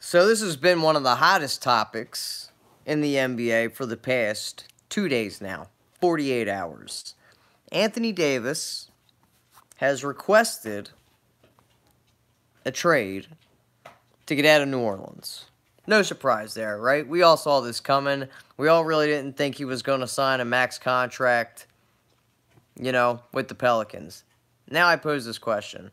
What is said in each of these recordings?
So this has been one of the hottest topics in the NBA for the past 2 days now, 48 hours. Anthony Davis has requested a trade to get out of New Orleans. No surprise there, right? We all saw this coming. We all really didn't think he was going to sign a max contract, with the Pelicans. Now I pose this question.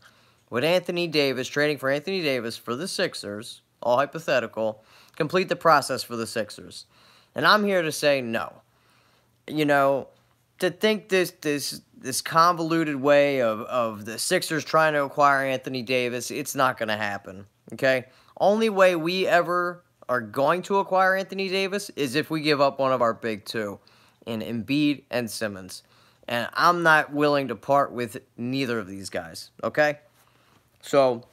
Would Anthony Davis, trading for Anthony Davis for the Sixers, all hypothetical, complete the process for the Sixers? And I'm here to say no. To think this convoluted way of the Sixers trying to acquire Anthony Davis, it's not going to happen, okay? Only way we ever are going to acquire Anthony Davis is if we give up one of our big two in Embiid and Simmons. And I'm not willing to part with neither of these guys, okay? So,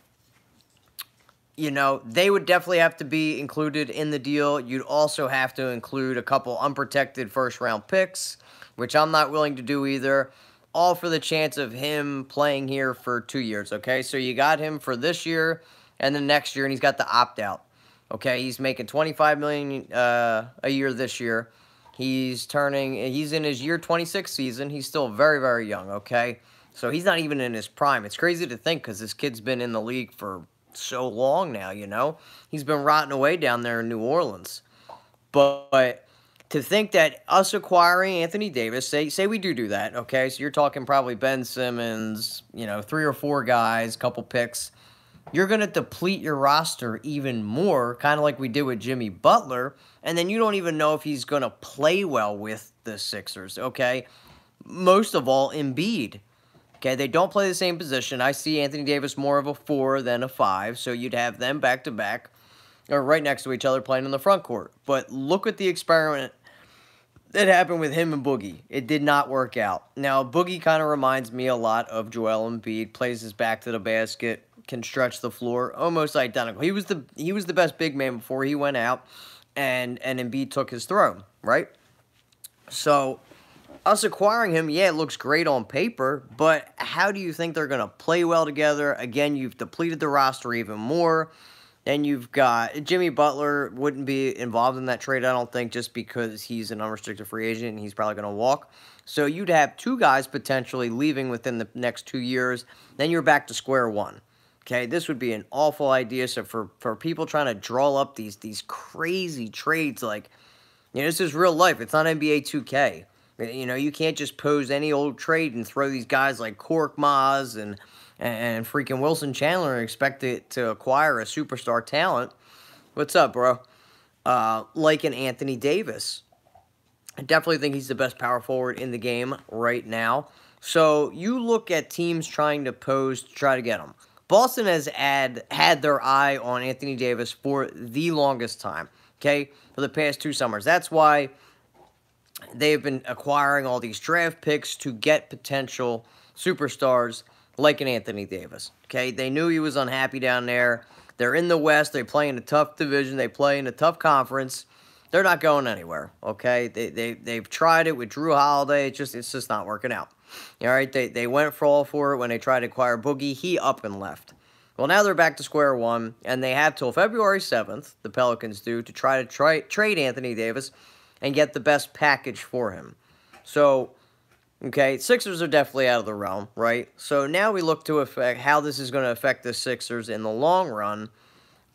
they would definitely have to be included in the deal. You'd also have to include a couple unprotected first-round picks, which I'm not willing to do either, all for the chance of him playing here for 2 years, okay? So you got him for this year and the next year, and he's got the opt-out, okay? He's making $25 million a year this year. He's in his year 26 season. He's still very, very young, okay? So he's not even in his prime. It's crazy to think because this kid's been in the league for so long now, He's been rotting away down there in New Orleans. But to think that us acquiring Anthony Davis, say we do that, okay? So you're talking probably Ben Simmons, 3 or 4 guys, couple picks. You're going to deplete your roster even more, kind of like we did with Jimmy Butler, and then you don't even know if he's going to play well with the Sixers, okay? Most of all, Embiid. Okay, they don't play the same position. I see Anthony Davis more of a 4 than a 5, so you'd have them back-to-back, or right next to each other playing in the front court. But look at the experiment that happened with him and Boogie. It did not work out. Now, Boogie kind of reminds me a lot of Joel Embiid, plays his back to the basket, can stretch the floor, almost identical. He was the best big man before he went out, and Embiid took his throne, right? So us acquiring him, yeah, it looks great on paper, but how do you think they're going to play well together? Again, you've depleted the roster even more. And you've got Jimmy Butler wouldn't be involved in that trade, I don't think, just because he's an unrestricted free agent and he's probably going to walk. So you'd have 2 guys potentially leaving within the next 2 years. Then you're back to square one. Okay, this would be an awful idea. So for people trying to draw up these crazy trades, like, this is real life. It's not NBA 2K. You can't just pose any old trade and throw these guys like Korkmaz and freaking Wilson Chandler and expect it to acquire a superstar talent. What's up, bro? Like an Anthony Davis. I definitely think he's the best power forward in the game right now. So you look at teams trying to pose to try to get him. Boston has had their eye on Anthony Davis for the longest time, okay, for the past 2 summers. That's why they've been acquiring all these draft picks to get potential superstars like an Anthony Davis, okay? They knew he was unhappy down there. They're in the West. They play in a tough division. They play in a tough conference. They're not going anywhere, okay? They've tried it with Drew Holiday. It's just not working out. All right, they went for it when they tried to acquire Boogie. He up and left. Well, now they're back to square one, and they have till February 7th, the Pelicans do, to try to trade Anthony Davis and get the best package for him. So, okay, Sixers are definitely out of the realm, right? So now we look to affect how this is going to affect the Sixers in the long run,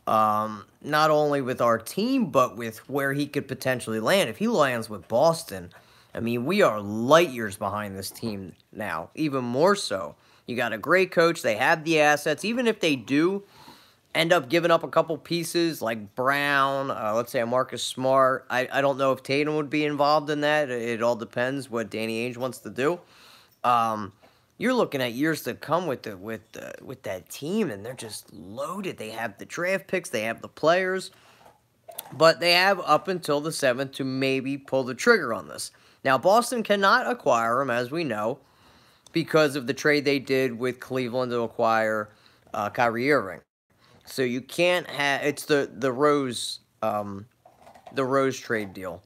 not only with our team, but with where he could potentially land. If he lands with Boston, I mean, we are light years behind this team now, even more so. You got a great coach. They have the assets. Even if they do end up giving up a couple pieces like Brown, let's say a Marcus Smart. I don't know if Tatum would be involved in that. It all depends what Danny Ainge wants to do. You're looking at years to come with that team, and they're just loaded. They have the draft picks, they have the players, but they have up until the 7th to maybe pull the trigger on this. Now, Boston cannot acquire him, as we know, because of the trade they did with Cleveland to acquire Kyrie Irving. So you can't have, it's the Rose trade deal.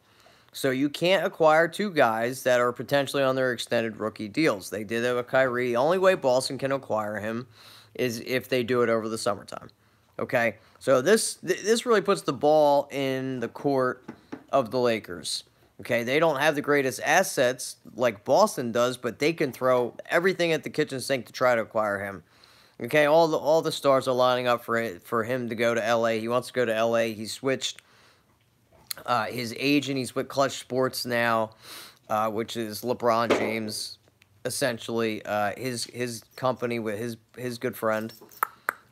So you can't acquire 2 guys that are potentially on their extended rookie deals. They did it with Kyrie. The only way Boston can acquire him is if they do it over the summertime. Okay, so this really puts the ball in the court of the Lakers. Okay, they don't have the greatest assets like Boston does, but they can throw everything at the kitchen sink to try to acquire him. Okay, all the stars are lining up for him to go to LA. He wants to go to LA. He switched his agent. He's with Clutch Sports now, which is LeBron James, essentially his company with his good friend.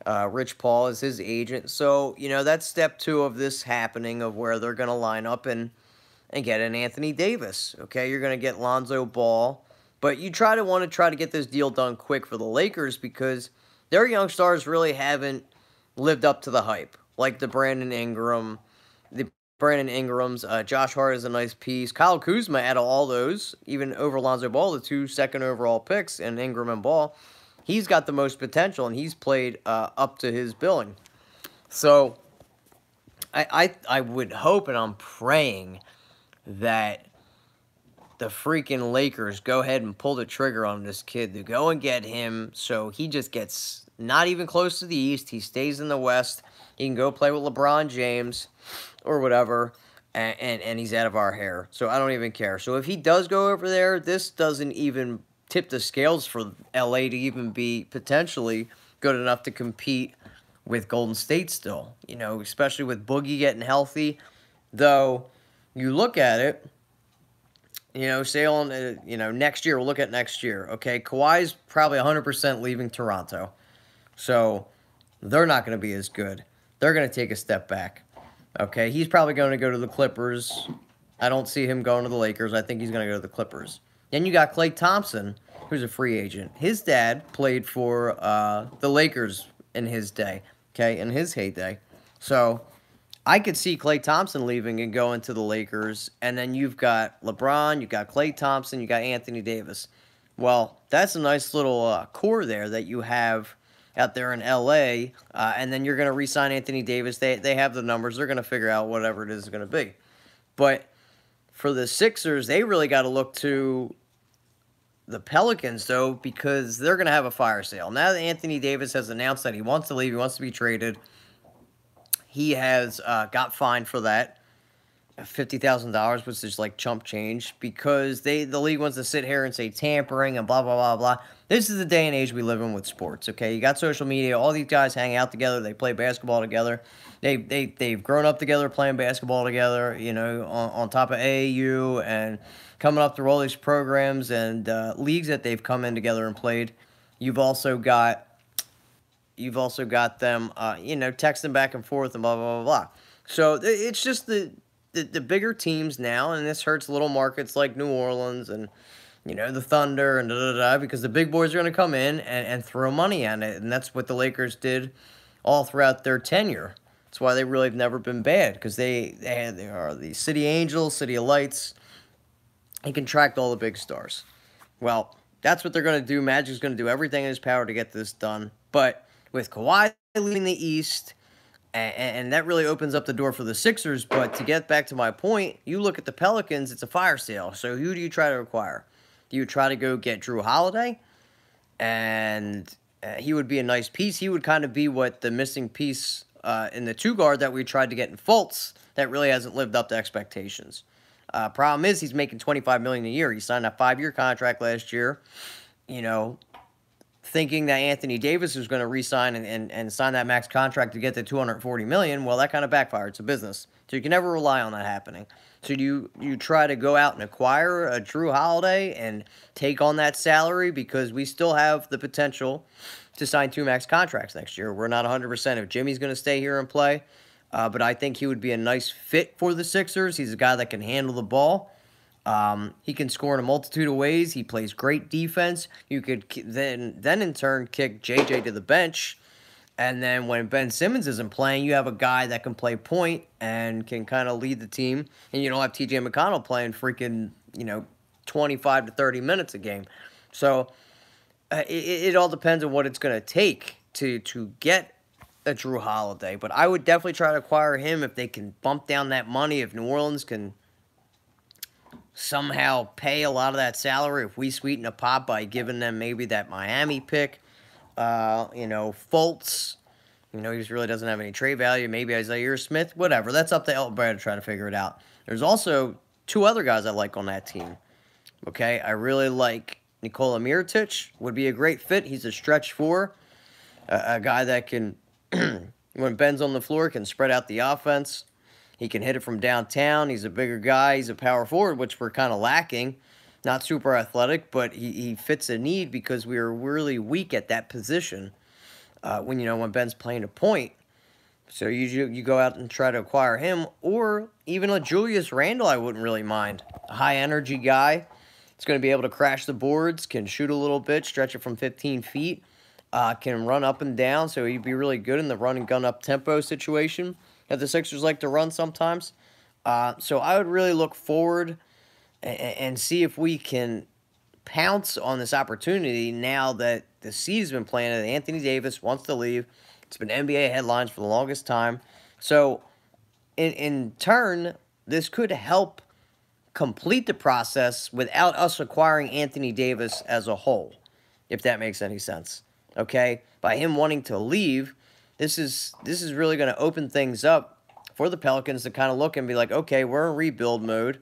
Rich Paul is his agent. So, that's step two of this happening, of where they're going to line up and get an Anthony Davis. Okay, you're going to get Lonzo Ball. But you want to get this deal done quick for the Lakers, because their young stars really haven't lived up to the hype. Like the Brandon Ingrams, Josh Hart is a nice piece. Kyle Kuzma, out of all those, even over Lonzo Ball, the 2 second overall picks, and Ingram and Ball, he's got the most potential, and he's played up to his billing. So I would hope, and I'm praying that the freaking Lakers go ahead and pull the trigger on this kid to go and get him, so he just gets not even close to the East. He stays in the West. He can go play with LeBron James or whatever, and he's out of our hair. So I don't even care. So if he does go over there, this doesn't even tip the scales for LA to even be potentially good enough to compete with Golden State still, especially with Boogie getting healthy. Though, you look at it, say on, next year, we'll look at next year, okay? Kawhi's probably 100% leaving Toronto. So, they're not going to be as good. They're going to take a step back, okay? He's probably going to go to the Clippers. I don't see him going to the Lakers. I think he's going to go to the Clippers. Then you got Klay Thompson, who's a free agent. His dad played for the Lakers in his day, okay, in his heyday. So, I could see Klay Thompson leaving and going to the Lakers, and then you've got LeBron, you've got Klay Thompson, you got Anthony Davis. Well, that's a nice little core there that you have out there in LA, and then you're going to re-sign Anthony Davis. They have the numbers. They're going to figure out whatever it is going to be. But for the Sixers, they really got to look to the Pelicans, though, because they're going to have a fire sale. Now that Anthony Davis has announced that he wants to leave, he wants to be traded, he has got fined for that, $50,000, which is like chump change, because the league wants to sit here and say tampering and blah, blah, blah, blah. This is the day and age we live in with sports, okay? You got social media. All these guys hang out together. They play basketball together. They've grown up together playing basketball together, on top of AAU and coming up through all these programs and leagues that they've come in together and played. You've also got them, texting back and forth and blah, blah, blah, blah. So it's just the bigger teams now, and this hurts little markets like New Orleans and, the Thunder and da-da-da, because the big boys are going to come in and throw money at it, and that's what the Lakers did all throughout their tenure. That's why they really have never been bad, because they are the City Angels, City of Lights. They contract all the big stars. Well, that's what they're going to do. Magic's going to do everything in his power to get this done, but with Kawhi leaving the East, and that really opens up the door for the Sixers. But to get back to my point, you look at the Pelicans, it's a fire sale. So who do you try to acquire? Do you try to go get Drew Holiday? And he would be a nice piece. He would kind of be what the missing piece in the two guard that we tried to get in Fultz that really hasn't lived up to expectations. Problem is, he's making $25 million a year. He signed a 5-year contract last year, thinking that Anthony Davis was going to re-sign and sign that max contract to get to $240 million. Well, that kind of backfired. It's a business. So you can never rely on that happening. So you try to go out and acquire a Drew Holiday and take on that salary, because we still have the potential to sign 2 max contracts next year. We're not 100% if Jimmy's going to stay here and play, but I think he would be a nice fit for the Sixers. He's a guy that can handle the ball. He can score in a multitude of ways. He plays great defense. You could then in turn kick JJ to the bench, and then when Ben Simmons isn't playing, you have a guy that can play point and can kind of lead the team, and you don't have TJ McConnell playing freaking 25 to 30 minutes a game. So it all depends on what it's going to take to get a Drew Holiday. But I would definitely try to acquire him if they can bump down that money. If New Orleans can somehow pay a lot of that salary, if we sweeten a pot by giving them maybe that Miami pick, Fultz, You know, he just really doesn't have any trade value. Maybe Isaiah Smith, whatever. That's up to Elton Brand to try to figure it out. There's also two other guys I like on that team. Okay, I really like Nikola Mirotic. Would be a great fit. He's a stretch four, a guy that can, when Ben's on the floor, can spread out the offense. He can hit it from downtown. He's a bigger guy. He's a power forward, which we're kind of lacking. Not super athletic, but he fits a need because we are really weak at that position when Ben's playing a point. So you go out and try to acquire him, or even a Julius Randle I wouldn't really mind. A high-energy guy. He's going to be able to crash the boards, can shoot a little bit, stretch it from 15 feet, can run up and down, so he'd be really good in the run-and-gun up-tempo situation that the Sixers like to run sometimes. So I would really look forward and see if we can pounce on this opportunity now that the seed has been planted. Anthony Davis wants to leave. It's been NBA headlines for the longest time. So in turn, this could help complete the process without us acquiring Anthony Davis as a whole, if that makes any sense. Okay? By him wanting to leave, this is really going to open things up for the Pelicans to kind of look and be like, okay, we're in rebuild mode.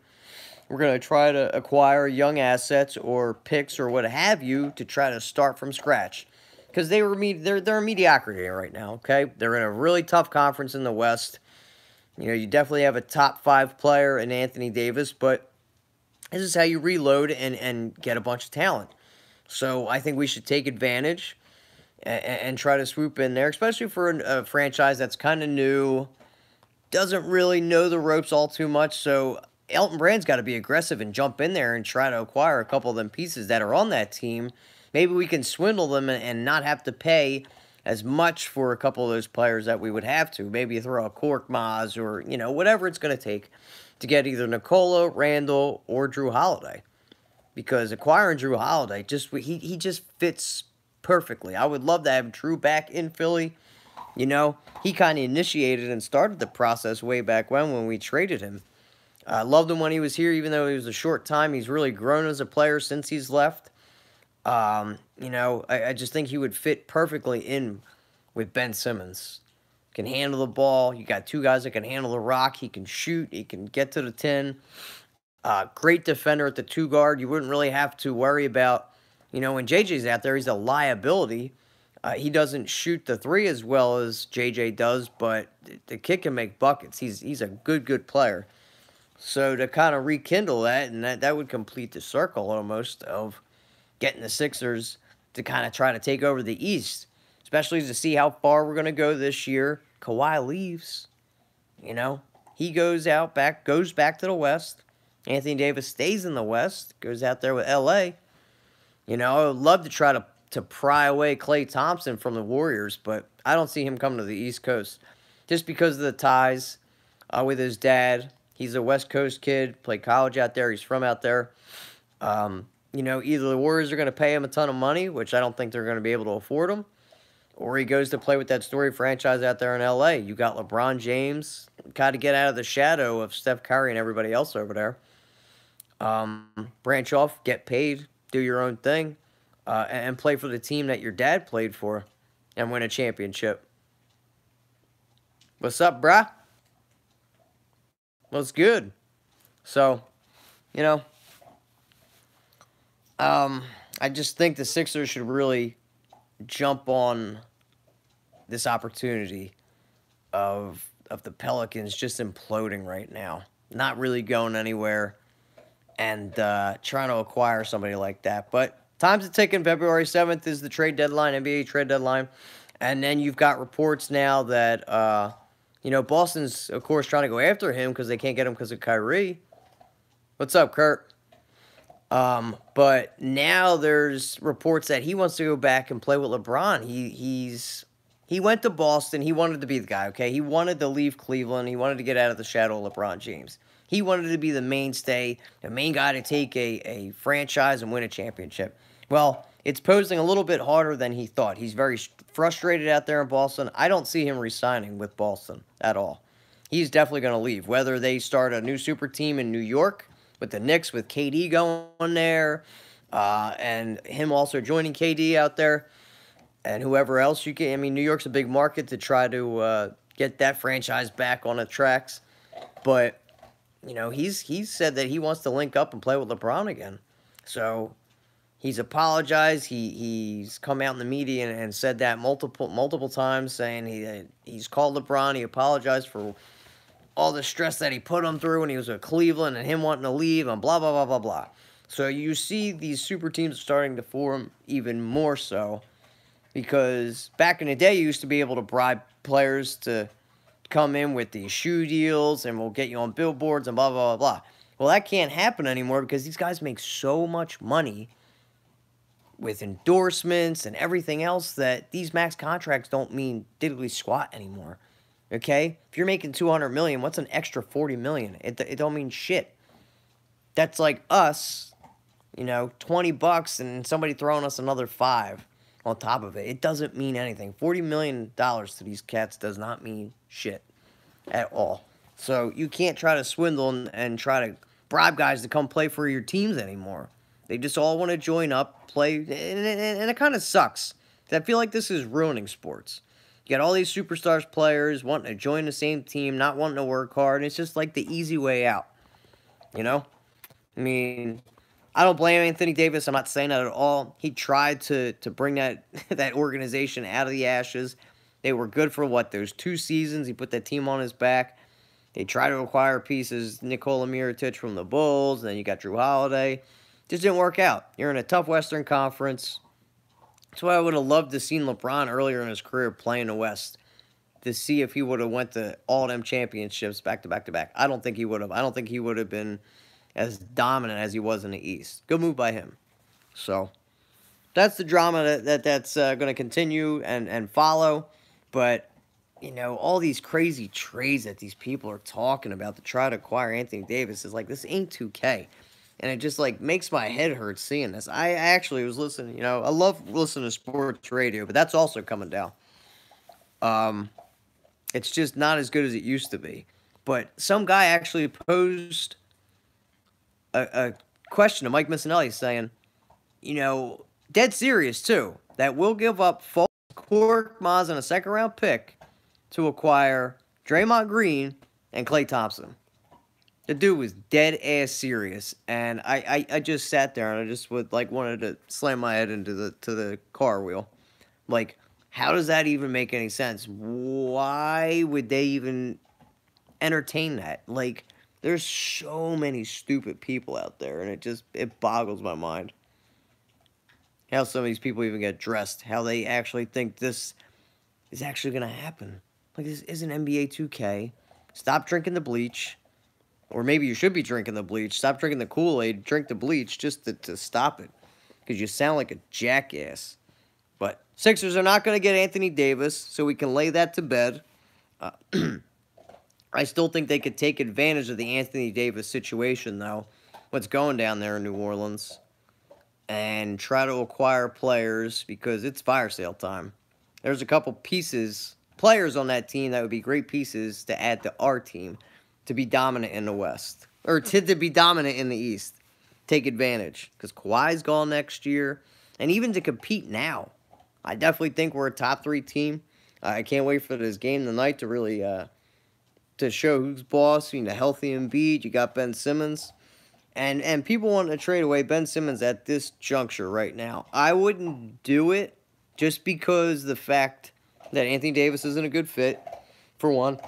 We're going to try to acquire young assets or picks or what have you to try to start from scratch. Because they're a mediocrity right now, okay? They're in a really tough conference in the West. You know, you definitely have a top 5 player in Anthony Davis, but this is how you reload and get a bunch of talent. So I think we should take advantage and try to swoop in there, especially for a franchise that's kind of new, doesn't really know the ropes all too much. So Elton Brand's got to be aggressive and jump in there and try to acquire a couple of them pieces that are on that team. Maybe we can swindle them and not have to pay as much for a couple of those players that we would have to. Maybe throw a Kork Maz or, whatever it's going to take to get either Nikola, Randall, or Drew Holiday. Because acquiring Drew Holiday, he just fits perfectly. I would love to have Drew back in Philly. He kind of initiated and started the process way back when we traded him. I loved him when he was here, even though it was a short time. He's really grown as a player since he's left. I just think he would fit perfectly in with Ben Simmons. Can handle the ball. You got two guys that can handle the rock. He can shoot. He can get to the 10. Great defender at the 2 guard. You wouldn't really have to worry about, when JJ's out there, he's a liability. He doesn't shoot the 3 as well as JJ does, but the kid can make buckets. He's a good player. So to kind of rekindle that, and that would complete the circle almost of getting the Sixers to kind of try to take over the East, especially to see how far we're going to go this year. Kawhi leaves, he goes back to the West. Anthony Davis stays in the West, goes out there with LA. I would love to try to pry away Klay Thompson from the Warriors, but I don't see him coming to the East Coast just because of the ties with his dad. He's a West Coast kid, played college out there. He's from out there. Either the Warriors are going to pay him a ton of money, which I don't think they're going to be able to afford him, or he goes to play with that story franchise out there in L.A. You got LeBron James, got to get out of the shadow of Steph Curry and everybody else over there. Branch off, get paid, do your own thing, and play for the team that your dad played for and win a championship. What's up, brah? What's good? So, I just think the Sixers should really jump on this opportunity of the Pelicans just imploding right now, not really going anywhere, and trying to acquire somebody like that. But time's a ticking. February 7th is the trade deadline, NBA trade deadline, and then you've got reports now that Boston's, of course, trying to go after him because they can't get him because of Kyrie. What's up, Kurt? But now there's reports that he wants to go back and play with LeBron. He went to Boston. He wanted to be the guy, okay? He wanted to leave Cleveland. He wanted to get out of the shadow of LeBron James. He wanted to be the mainstay, the main guy to take a franchise and win a championship. Well, it's posing a little bit harder than he thought. He's very frustrated out there in Boston. I don't see him re-signing with Boston at all. He's definitely going to leave. Whether they start a new super team in New York with the Knicks, with KD going there, and him also joining KD out there, and whoever else you can. I mean, New York's a big market to try to get that franchise back on the tracks. But, you know, he's said that he wants to link up and play with LeBron again. So he's apologized. He's come out in the media and said that multiple times, saying he's called LeBron. He apologized for all the stress that he put him through when he was with Cleveland and him wanting to leave and blah, blah, blah, blah, blah. So you see these super teams starting to form even more so, because back in the day, you used to be able to bribe players to come in with these shoe deals and we'll get you on billboards and blah, blah, blah, blah. Well, that can't happen anymore because these guys make so much money with endorsements and everything else that these max contracts don't mean diddly squat anymore. Okay? If you're making $200 million, what's an extra $40 million? It don't mean shit. That's like us, you know, $20 and somebody throwing us another $5 on top of it. It doesn't mean anything. $40 million to these cats does not mean shit at all. So you can't try to swindle and try to bribe guys to come play for your teams anymore. They just all want to join up, play, and it kind of sucks. I feel like this is ruining sports. You got all these superstars players wanting to join the same team, not wanting to work hard, and it's just like the easy way out, you know? I mean, I don't blame Anthony Davis. I'm not saying that at all. He tried to bring that organization out of the ashes. They were good for, what, those 2 seasons. He put that team on his back. They tried to acquire pieces, Nikola Mirotic from the Bulls, and then you got Drew Holiday. Just didn't work out. You're in a tough Western Conference. That's why I would have loved to seen LeBron earlier in his career play in the West, to see if he would have went to all them championships back to back to back. I don't think he would have. I don't think he would have been as dominant as he was in the East. Good move by him. So that's the drama that's going to continue and follow. But, you know, all these crazy trades that these people are talking about to try to acquire Anthony Davis is like, this ain't 2K. And it just, like, makes my head hurt seeing this. I actually was listening, you know, I love listening to sports radio, but that's also coming down. It's just not as good as it used to be. But some guy actually posed a question to Mike Missinelli saying, you know, dead serious, too, that we'll give up Kork Maz and a second-round pick to acquire Draymond Green and Klay Thompson. The dude was dead-ass serious, and I just sat there, and I just wanted to slam my head into the car wheel. Like, how does that even make any sense? Why would they even entertain that? Like, there's so many stupid people out there, and it boggles my mind. How some of these people even get dressed, how they actually think this is actually going to happen. Like, this isn't NBA 2K. Stop drinking the bleach. Or maybe you should be drinking the bleach. Stop drinking the Kool-Aid. Drink the bleach just to stop it. Because you sound like a jackass. But Sixers are not going to get Anthony Davis, so we can lay that to bed. I still think they could take advantage of the Anthony Davis situation, though. What's going down there in New Orleans. And try to acquire players because it's fire sale time. There's a couple players on that team that would be great pieces to add to our team to be dominant in the West. Or to be dominant in the East. Take advantage. Because Kawhi's gone next year. And even to compete now. I definitely think we're a top 3 team. I can't wait for this game tonight to really to show who's boss. You know, healthy Embiid. You got Ben Simmons. And people want to trade away Ben Simmons at this juncture right now. I wouldn't do it just because the fact that Anthony Davis isn't a good fit, for one.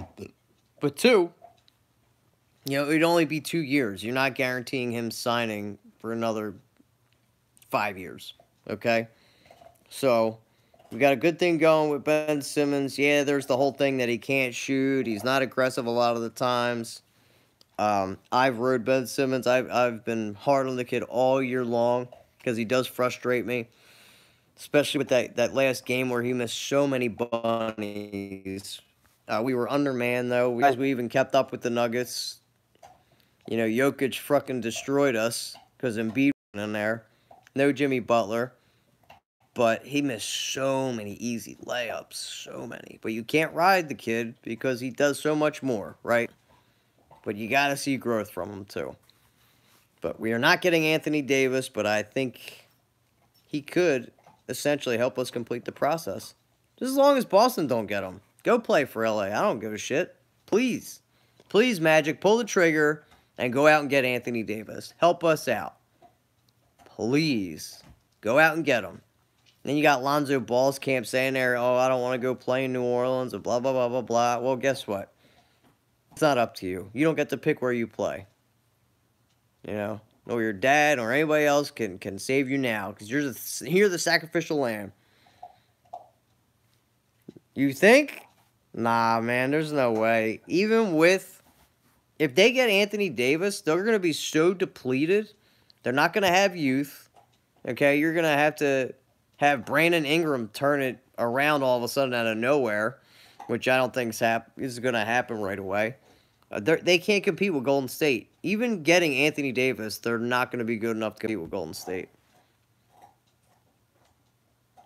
But 2, you know, it'd only be 2 years. You're not guaranteeing him signing for another 5 years, okay? So, we got a good thing going with Ben Simmons. Yeah, there's the whole thing that he can't shoot. He's not aggressive a lot of the times. I've rode Ben Simmons. I've been hard on the kid all year long because he does frustrate me, especially with that last game where he missed so many bunnies. We were undermanned, though. We even kept up with the Nuggets. You know, Jokic fucking destroyed us because Embiid was in there. No Jimmy Butler. But he missed so many easy layups. So many. But you can't ride the kid because he does so much more, right? But you got to see growth from him, too. But we are not getting Anthony Davis, but I think he could essentially help us complete the process. Just as long as Boston don't get him. Go play for LA. I don't give a shit. Please. Please, Magic, pull the trigger and go out and get Anthony Davis. Help us out. Please. Go out and get him. Then you got Lonzo Ball's camp saying there, oh, I don't want to go play in New Orleans, and blah, blah, blah, blah, blah. Well, guess what? It's not up to you. You don't get to pick where you play. You know? Or your dad or anybody else can save you now, because you're the sacrificial lamb. You think? Nah, man, there's no way. Even with, if they get Anthony Davis, they're going to be so depleted. They're not going to have youth. Okay, you're going to have Brandon Ingram turn it around all of a sudden out of nowhere, which I don't think is going to happen right away. They can't compete with Golden State. Even getting Anthony Davis, they're not going to be good enough to compete with Golden State.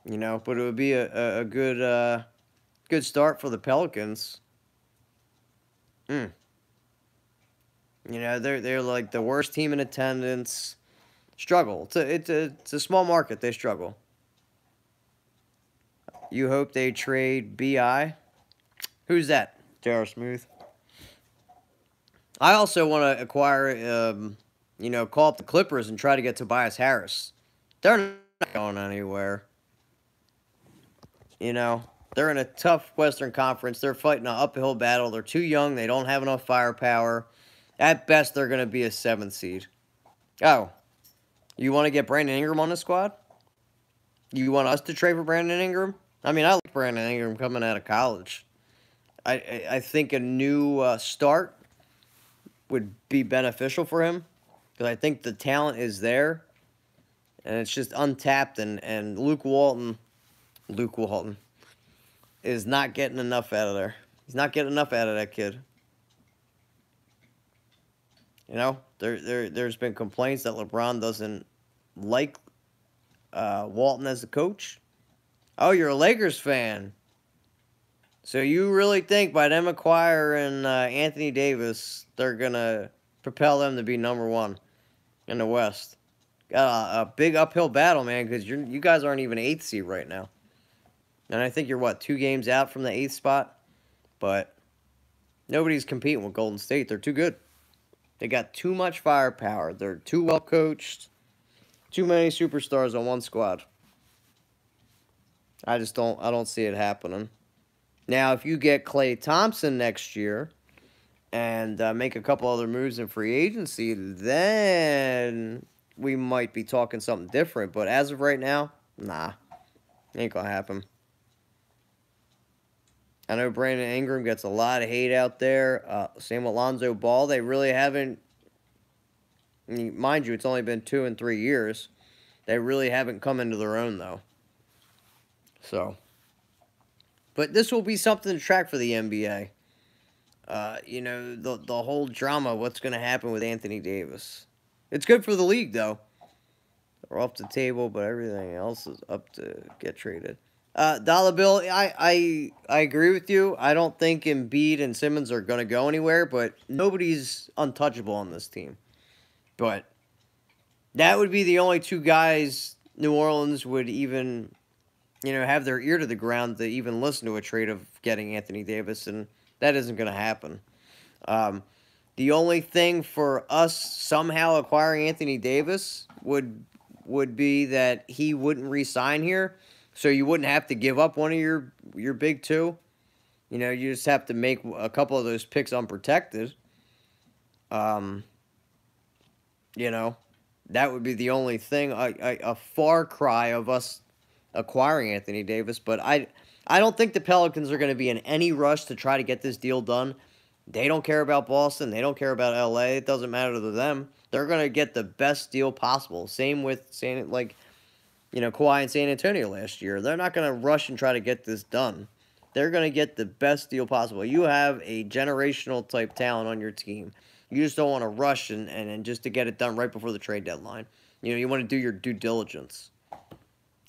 You know, but it would be a good start for the Pelicans. You know, they're like the worst team in attendance. Struggle. It's a small market. They struggle. You hope they trade B.I.? Who's that? J.R. Smooth. I also want to acquire, you know, call up the Clippers and try to get Tobias Harris. They're not going anywhere. You know, they're in a tough Western Conference. They're fighting an uphill battle. They're too young. They don't have enough firepower. At best, they're going to be a 7th seed. Oh, you want to get Brandon Ingram on the squad? You want us to trade for Brandon Ingram? I mean, I like Brandon Ingram coming out of college. I think a new start would be beneficial for him, because I think the talent is there, and it's just untapped, and Luke Walton is not getting enough out of there. He's not getting enough out of that kid. You know, there's been complaints that LeBron doesn't like Walton as a coach. Oh, you're a Lakers fan. So you really think by them acquiring Anthony Davis, they're going to propel them to be #1 in the West? Got a big uphill battle, man, because you guys aren't even 8th seed right now. And I think you're, what, 2 games out from the 8th spot? But nobody's competing with Golden State. They're too good. They got too much firepower. They're too well coached. Too many superstars on one squad. I don't see it happening. Now, if you get Klay Thompson next year and make a couple other moves in free agency, then we might be talking something different. But as of right now, nah, ain't gonna happen. I know Brandon Ingram gets a lot of hate out there. Same with Lonzo Ball. They really haven't, mind you, it's only been 2 and 3 years. They really haven't come into their own, though. So, but this will be something to track for the NBA. You know, the whole drama, what's going to happen with Anthony Davis. It's good for the league, though. They're off the table, but everything else is up to get traded. Dollar Bill, I agree with you. I don't think Embiid and Simmons are going to go anywhere, but nobody's untouchable on this team. But that would be the only 2 guys New Orleans would even, you know, have their ear to the ground to even listen to a trade of getting Anthony Davis, and that isn't going to happen. The only thing for us somehow acquiring Anthony Davis would be that he wouldn't re-sign here, so you wouldn't have to give up one of your big 2. You know, you just have to make a couple of those picks unprotected. You know, that would be the only thing, a far cry of us acquiring Anthony Davis, but I don't think the Pelicans are going to be in any rush to try to get this deal done. They don't care about Boston. They don't care about LA. It doesn't matter to them. They're going to get the best deal possible. Same with Kawhi in San Antonio last year. They're not going to rush and try to get this done. They're going to get the best deal possible. You have a generational type talent on your team. You just don't want to rush and just to get it done right before the trade deadline. You know, you want to do your due diligence.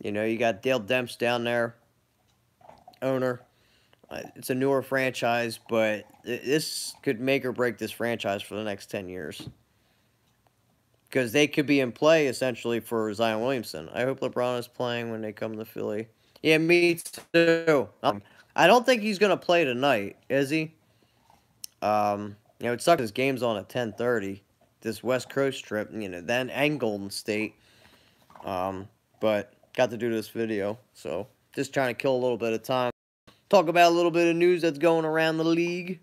You know, you got Dale Demps down there, owner. It's a newer franchise, but this could make or break this franchise for the next 10 years. because they could be in play essentially for Zion Williamson. I hope LeBron is playing when they come to Philly. Yeah, me too. I don't think he's gonna play tonight, is he? It sucks. His game's on at 10:30. This West Coast trip, then and Golden State. But got to do this video, so just trying to kill a little bit of time. Talk about a little bit of news that's going around the league.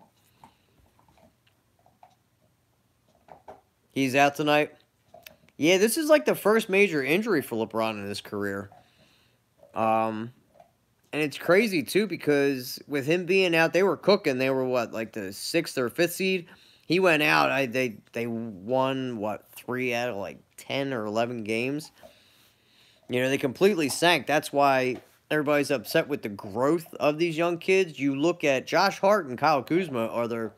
He's out tonight. Yeah, this is like the first major injury for LeBron in his career. And it's crazy too because with him being out, they were cooking. They were what, like the 6th or 5th seed. He went out. They won what, 3 out of like 10 or 11 games. They completely sank. That's why everybody's upset with the growth of these young kids. You look at Josh Hart and Kyle Kuzma are their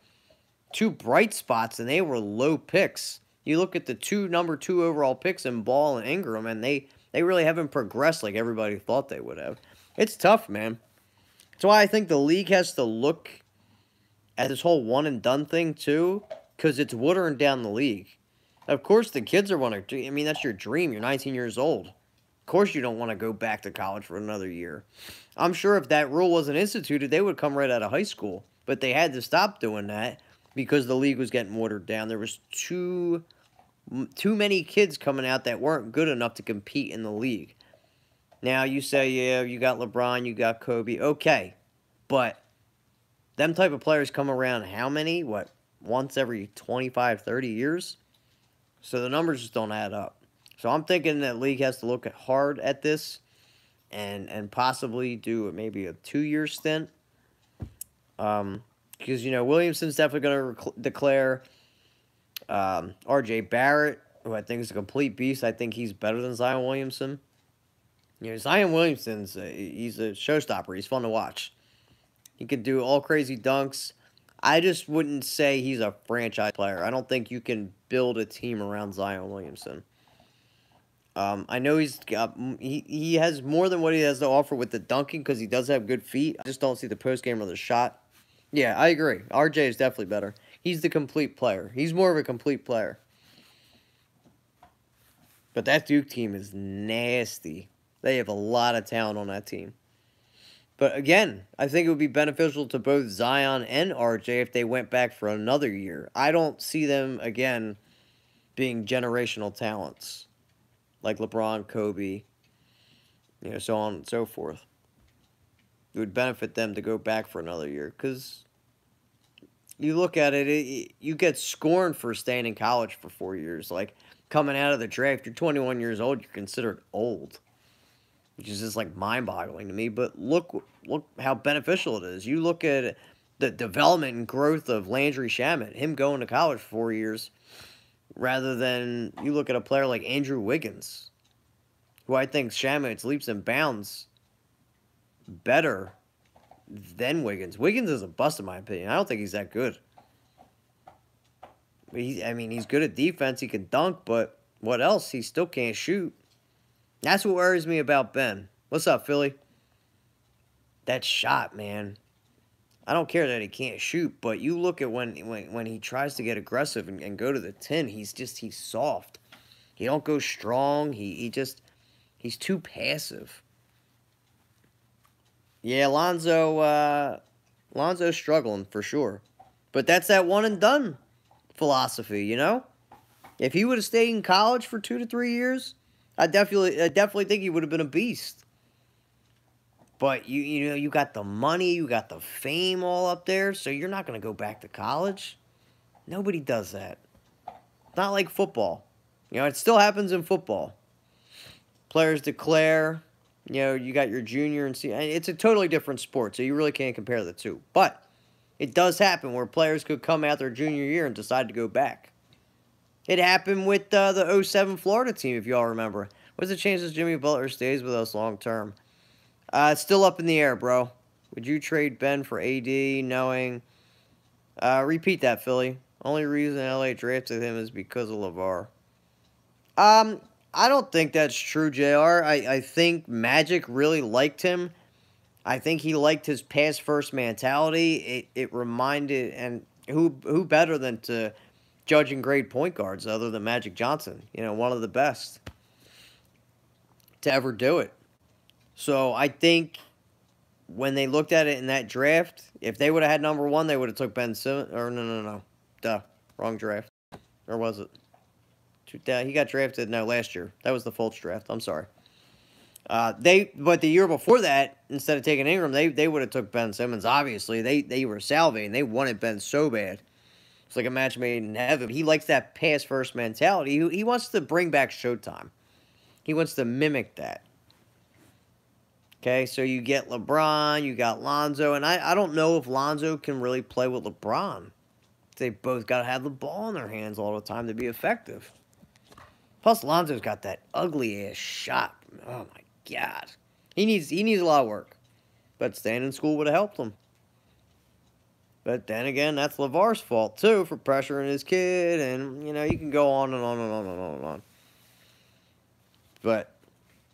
2 bright spots, and they were low picks. You look at the number 2 overall picks in Ball and Ingram, and they really haven't progressed like everybody thought they would have. It's tough, man. That's why I think the league has to look at this whole one-and-done thing, too, because it's watering down the league. Of course, the kids are wanting to. I mean, that's your dream. You're 19 years old. Of course you don't want to go back to college for another year. I'm sure if that rule wasn't instituted, they would come right out of high school. But they had to stop doing that because the league was getting watered down. There was too many kids coming out that weren't good enough to compete in the league. Now, you say, yeah, you got LeBron, you got Kobe. Okay, but them type of players come around how many? What, once every 25, 30 years? So the numbers just don't add up. So I'm thinking that league has to look hard at this and possibly do maybe a 2-year stint. Because, Williamson's definitely going to declare. R.J. Barrett, who I think is a complete beast. I think he's better than Zion Williamson. Zion Williamson's he's a showstopper. He's fun to watch. He can do all crazy dunks. I just wouldn't say he's a franchise player. I don't think you can build a team around Zion Williamson. I know he has more than what he has to offer with the dunking because he does have good feet. I just don't see the post game or the shot. Yeah, I agree. RJ is definitely better. He's the complete player. He's more of a complete player. But that Duke team is nasty. They have a lot of talent on that team. But again, I think it would be beneficial to both Zion and RJ if they went back for another year. I don't see them, again, being generational talents. Like LeBron, Kobe, so on and so forth. It would benefit them to go back for another year. Because you look at it, you get scorned for staying in college for 4 years. Like, coming out of the draft, you're 21 years old, you're considered old. Which is just, like, mind-boggling to me. But look how beneficial it is. You look at the development and growth of Landry Shamet, him going to college for 4 years, rather than you look at a player like Andrew Wiggins, who I think Shamet's leaps and bounds better than Wiggins. Wiggins is a bust in my opinion. I don't think he's that good. He's good at defense. He can dunk, but what else? He still can't shoot. That's what worries me about Ben. What's up, Philly? That shot, man. I don't care that he can't shoot, but you look at when he tries to get aggressive and go to the 10, he's soft. He don't go strong. He's too passive. Yeah, Lonzo's struggling for sure. But that's that one and done philosophy, If he would have stayed in college for 2 to 3 years, I definitely think he would have been a beast. But you got the money, you got the fame all up there, so you're not going to go back to college. Nobody does that. Not like football. It still happens in football. Players declare, you got your junior and senior. It's a totally different sport, so you really can't compare the two. But it does happen where players could come out their junior year and decide to go back. It happened with the 07 Florida team, if y'all remember. What's the chances Jimmy Butler stays with us long term? It's still up in the air, bro. Would you trade Ben for AD knowing... repeat that, Philly. Only reason LA drafted him is because of LeVar. I don't think that's true, JR. I think Magic really liked him. I think he liked his pass-first mentality. It reminded... And who better than to judging grade point guards other than Magic Johnson. You know, one of the best to ever do it. So I think when they looked at it in that draft, if they would have had number 1, they would have took Ben Simmons. Or no. Duh. Wrong draft. Or was it? He got drafted, no, last year. That was the Fultz draft. I'm sorry. But the year before that, instead of taking Ingram, they would have took Ben Simmons. Obviously, they were salivating. They wanted Ben so bad. It's like a match made in heaven. He likes that pass first mentality. He wants to bring back Showtime. He wants to mimic that. Okay, so you get LeBron, you got Lonzo, and I don't know if Lonzo can really play with LeBron. They both got to have the ball in their hands all the time to be effective. Plus, Lonzo's got that ugly-ass shot. Oh, my God. He needs a lot of work. But staying in school would have helped him. But then again, that's LeVar's fault, too, for pressuring his kid. And, you know, you can go on and on and on and on and on. But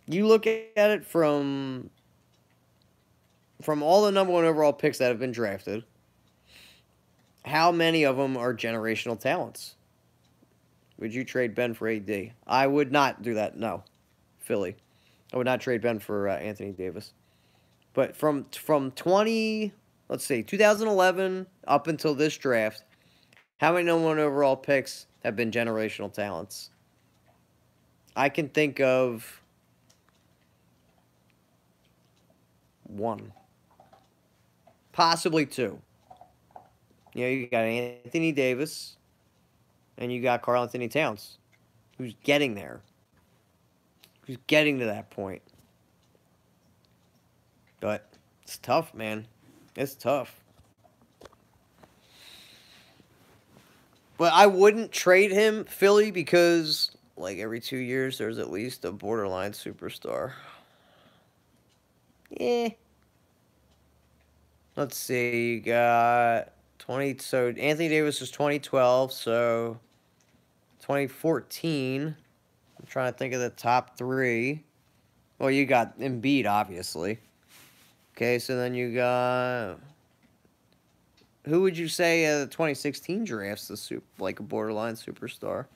you look at it from all the number 1 overall picks that have been drafted, how many of them are generational talents? Would you trade Ben for AD? I would not do that, no. Philly. I would not trade Ben for Anthony Davis. But from 2011 up until this draft, how many number 1 overall picks have been generational talents? I can think of 1. Possibly 2. You know, you got Anthony Davis, and you got Karl Anthony Towns, who's getting there. Who's getting to that point. But it's tough, man. It's tough. But I wouldn't trade him, Philly, because, like, every 2 years, there's at least a borderline superstar. Yeah. Let's see, you got 20, so Anthony Davis was 2012, so 2014, I'm trying to think of the top 3. Well, you got Embiid, obviously. Okay, so then you got, who would you say the 2016 drafts like a borderline superstar?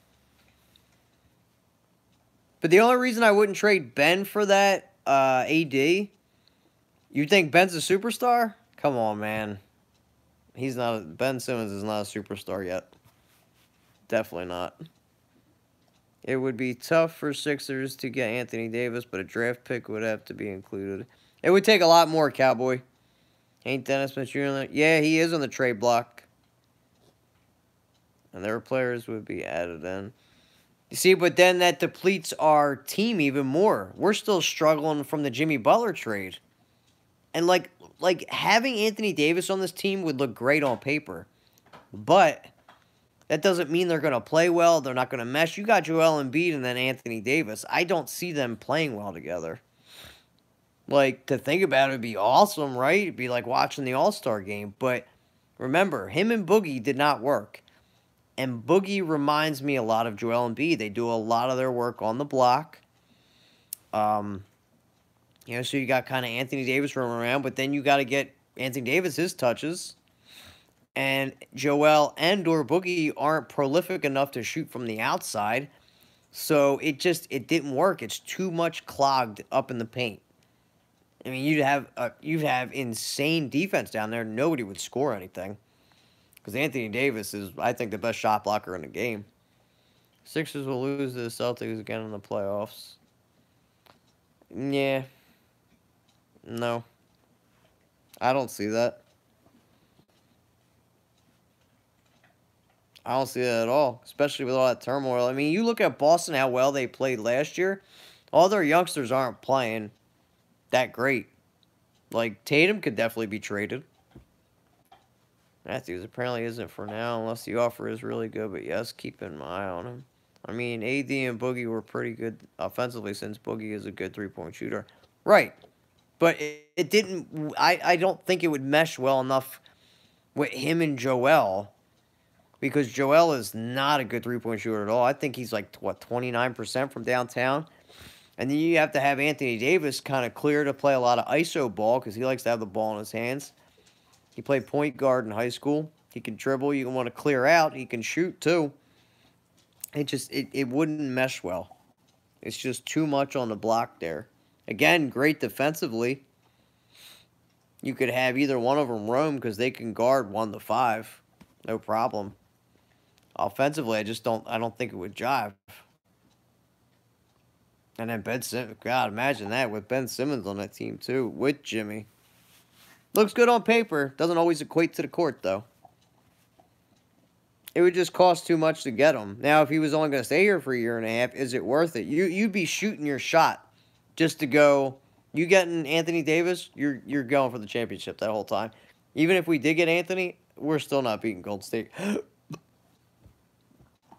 But the only reason I wouldn't trade Ben for that, AD, you think Ben's a superstar? Come on, man. He's not. Ben Simmons is not a superstar yet. Definitely not. It would be tough for Sixers to get Anthony Davis, but a draft pick would have to be included. It would take a lot more, Cowboy. Ain't Dennis Smith Jr. Yeah, he is on the trade block. And their players would be added in. You see, but then that depletes our team even more. We're still struggling from the Jimmy Butler trade. And, like having Anthony Davis on this team would look great on paper. But that doesn't mean they're going to play well. They're not going to mesh. You got Joel Embiid and then Anthony Davis. I don't see them playing well together. Like, to think about it would be awesome, right? It'd be like watching the All-Star game. But remember, him and Boogie did not work. And Boogie reminds me a lot of Joel Embiid. They do a lot of their work on the block. You know, so you got kind of Anthony Davis running around, but then you got to get Anthony Davis his touches. And Joel and/or Boogie aren't prolific enough to shoot from the outside. So it didn't work. It's too much clogged up in the paint. I mean, you'd have insane defense down there. Nobody would score anything. Because Anthony Davis is, I think, the best shot blocker in the game. Sixers will lose to the Celtics again in the playoffs. Yeah. No. I don't see that. I don't see that at all, especially with all that turmoil. I mean, you look at Boston, how well they played last year. All their youngsters aren't playing that great. Like, Tatum could definitely be traded. Matthews apparently isn't for now, unless the offer is really good. But yes, keep an eye on him. I mean, AD and Boogie were pretty good offensively since Boogie is a good three-point shooter. Right. But it didn't... I don't think it would mesh well enough with him and Joel. Because Joel is not a good three-point shooter at all. I think he's like, what, 29% from downtown? And then you have to have Anthony Davis kind of clear to play a lot of ISO ball because he likes to have the ball in his hands. He played point guard in high school. He can dribble. You can want to clear out. He can shoot, too. it wouldn't mesh well. It's just too much on the block there. Again, great defensively. You could have either one of them roam because they can guard 1 to 5. No problem. Offensively, I don't think it would jive. And then Ben Simmons, God, imagine that with Ben Simmons on that team too, with Jimmy. Looks good on paper. Doesn't always equate to the court, though. It would just cost too much to get him. Now, if he was only going to stay here for a year and a half, is it worth it? You'd be shooting your shot just to go. You getting Anthony Davis, you're going for the championship that whole time. Even if we did get Anthony, we're still not beating Golden State.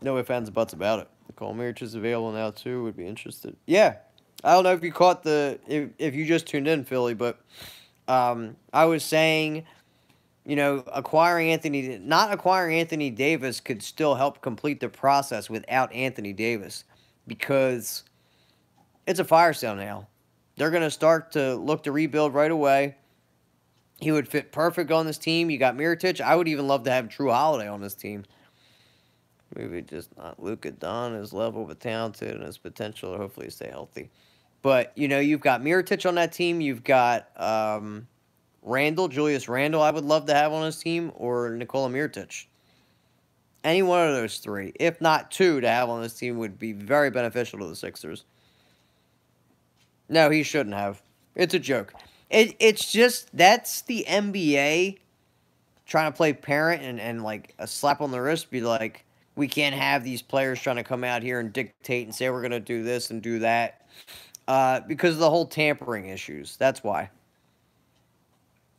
No ifs, ands, and buts about it. Nicole Mirich is available now, too. Would be interested. Yeah. I don't know if you caught if you just tuned in, Philly, but I was saying, you know, not acquiring Anthony Davis could still help complete the process without Anthony Davis because it's a fire sale now. They're going to start to look to rebuild right away. He would fit perfect on this team. You got Mirotic. I would even love to have Drew Holiday on this team. Maybe just not Luka Don is level but talented and his potential to hopefully stay healthy. But, you know, you've got Mirotic on that team. You've got Julius Randle, I would love to have on his team, or Nikola Mirotic. Any one of those three, if not two, to have on this team would be very beneficial to the Sixers. No, he shouldn't have. It's a joke. It's just, that's the NBA trying to play parent and like a slap on the wrist, be like, we can't have these players trying to come out here and dictate and say we're going to do this and do that. Because of the whole tampering issues. That's why.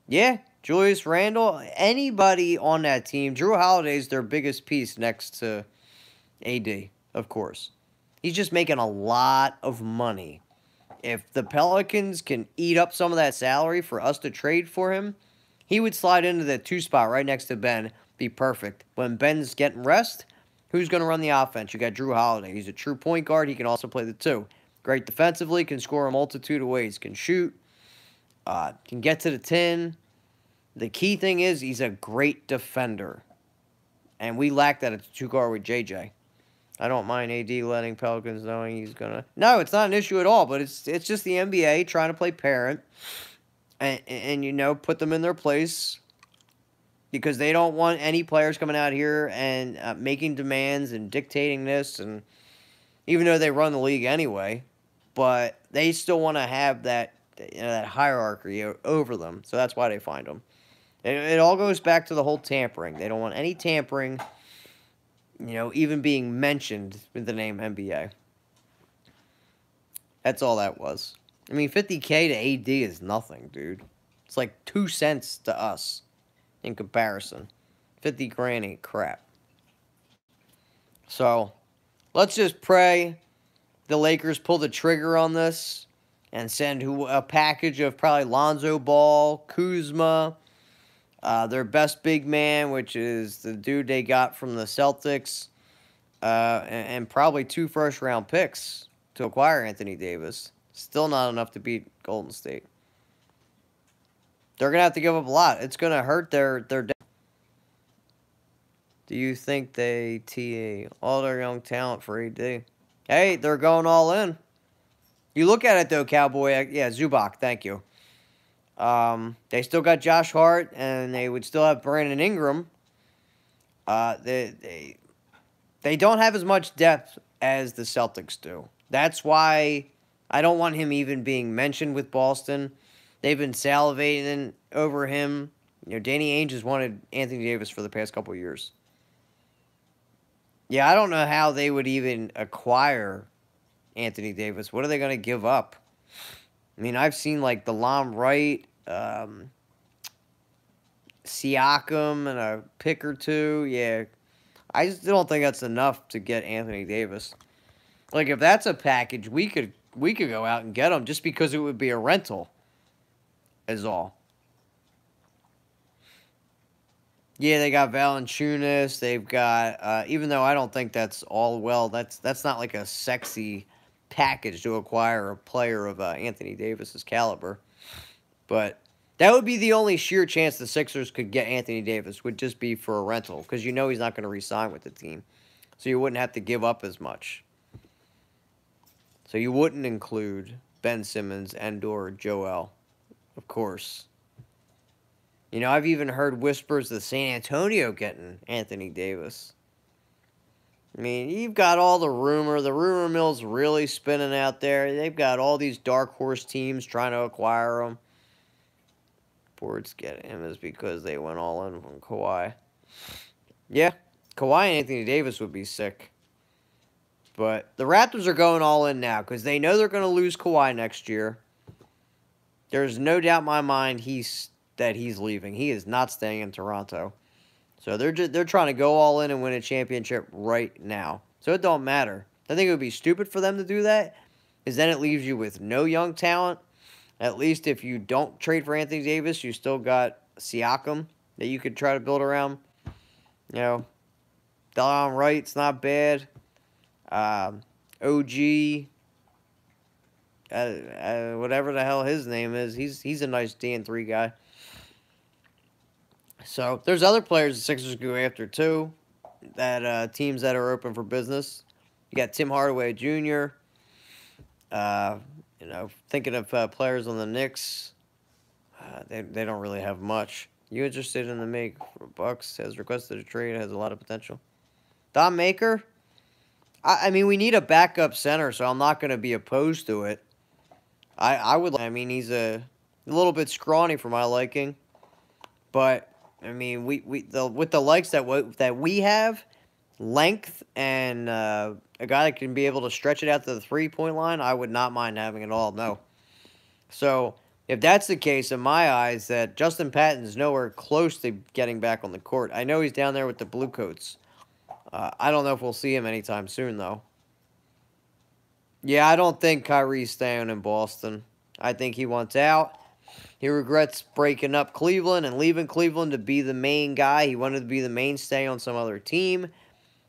Yeah, Julius Randle, anybody on that team. Drew Holiday's their biggest piece next to AD, of course. He's just making a lot of money. If the Pelicans can eat up some of that salary for us to trade for him, he would slide into the 2 spot right next to Ben. Be perfect. When Ben's getting rest, who's going to run the offense? You got Drew Holiday. He's a true point guard. He can also play the 2. Great defensively, can score a multitude of ways, can shoot, can get to the 10. The key thing is he's a great defender. And we lack that at the 2 guard with JJ. I don't mind AD letting Pelicans knowing he's going to... No, it's not an issue at all, but it's just the NBA trying to play parent and you know, put them in their place because they don't want any players coming out here and making demands and dictating this, and even though they run the league anyway, but they still want to have that, you know, that hierarchy over them, so that's why they find them. It all goes back to the whole tampering. They don't want any tampering, you know, even being mentioned with the name NBA. That's all that was. I mean, $50K to AD is nothing, dude. It's like 2 cents to us in comparison. 50 grand ain't crap. So, let's just pray the Lakers pull the trigger on this and send a package of probably Lonzo Ball, Kuzma, their best big man, which is the dude they got from the Celtics, and probably 2 first-round picks to acquire Anthony Davis. Still not enough to beat Golden State. They're going to have to give up a lot. It's going to hurt their depth. Do you think they TA all their young talent for AD? Hey, they're going all in. You look at it, though, Cowboy. Yeah, Zubac, thank you. They still got Josh Hart, and they would still have Brandon Ingram. They don't have as much depth as the Celtics do. That's why I don't want him even being mentioned with Boston. They've been salivating over him. You know, Danny Ainge has wanted Anthony Davis for the past couple of years. Yeah, I don't know how they would even acquire Anthony Davis. What are they going to give up? I mean, I've seen, like, DeLon Wright, Siakam, and a pick or two. Yeah, I just don't think that's enough to get Anthony Davis. Like, if that's a package, we could go out and get him just because it would be a rental, is all. Yeah, they got Valanciunas. They've got, even though I don't think that's all well, that's not like a sexy package to acquire a player of Anthony Davis's caliber. But that would be the only sheer chance the Sixers could get Anthony Davis, would just be for a rental, because you know he's not going to re-sign with the team. So you wouldn't have to give up as much. So you wouldn't include Ben Simmons and or Joel, of course. You know, I've even heard whispers of San Antonio getting Anthony Davis. I mean, you've got all the rumor. The rumor mill's really spinning out there. They've got all these dark horse teams trying to acquire him. Boards get him is because they went all in on Kawhi. Yeah, Kawhi and Anthony Davis would be sick. But the Raptors are going all in now because they know they're going to lose Kawhi next year. There's no doubt in my mind that he's leaving. He is not staying in Toronto. So they're trying to go all in and win a championship right now. So it don't matter. I think it would be stupid for them to do that, because then it leaves you with no young talent. At least if you don't trade for Anthony Davis, you still got Siakam that you could try to build around. You know, Delon Wright's not bad. OG, whatever the hell his name is, he's a nice D&3 guy. So there's other players the Sixers go after too, that teams that are open for business. You got Tim Hardaway Jr. You know, thinking of players on the Knicks, they don't really have much. You interested in the make for Bucks? Has requested a trade. Has a lot of potential. Don Maker. I mean, we need a backup center, so I'm not going to be opposed to it. I would. I mean, he's a little bit scrawny for my liking, but I mean, with the likes that we have, length and a guy that can be able to stretch it out to the 3-point line, I would not mind having it all. No. So if that's the case, in my eyes, that Justin Patton's nowhere close to getting back on the court. I know he's down there with the Bluecoats. I don't know if we'll see him anytime soon, though. Yeah, I don't think Kyrie's staying in Boston. I think he wants out. He regrets breaking up Cleveland and leaving Cleveland to be the main guy. He wanted to be the mainstay on some other team.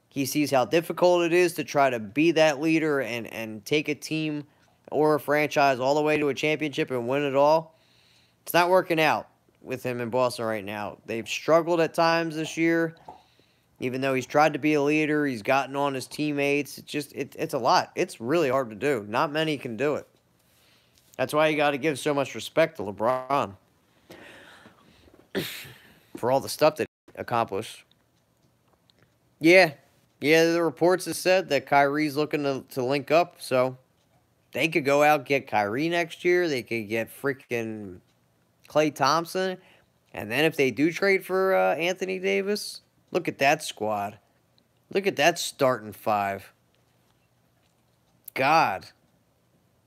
He sees how difficult it is to try to be that leader and take a team or a franchise all the way to a championship and win it all. It's not working out with him in Boston right now. They've struggled at times this year. Even though he's tried to be a leader, he's gotten on his teammates. It's a lot. It's really hard to do. Not many can do it. That's why you got to give so much respect to LeBron for all the stuff that he accomplished. Yeah, the reports have said that Kyrie's looking to link up, so they could go out and get Kyrie next year. They could get freaking Klay Thompson. And then if they do trade for Anthony Davis, look at that squad. Look at that starting five. God.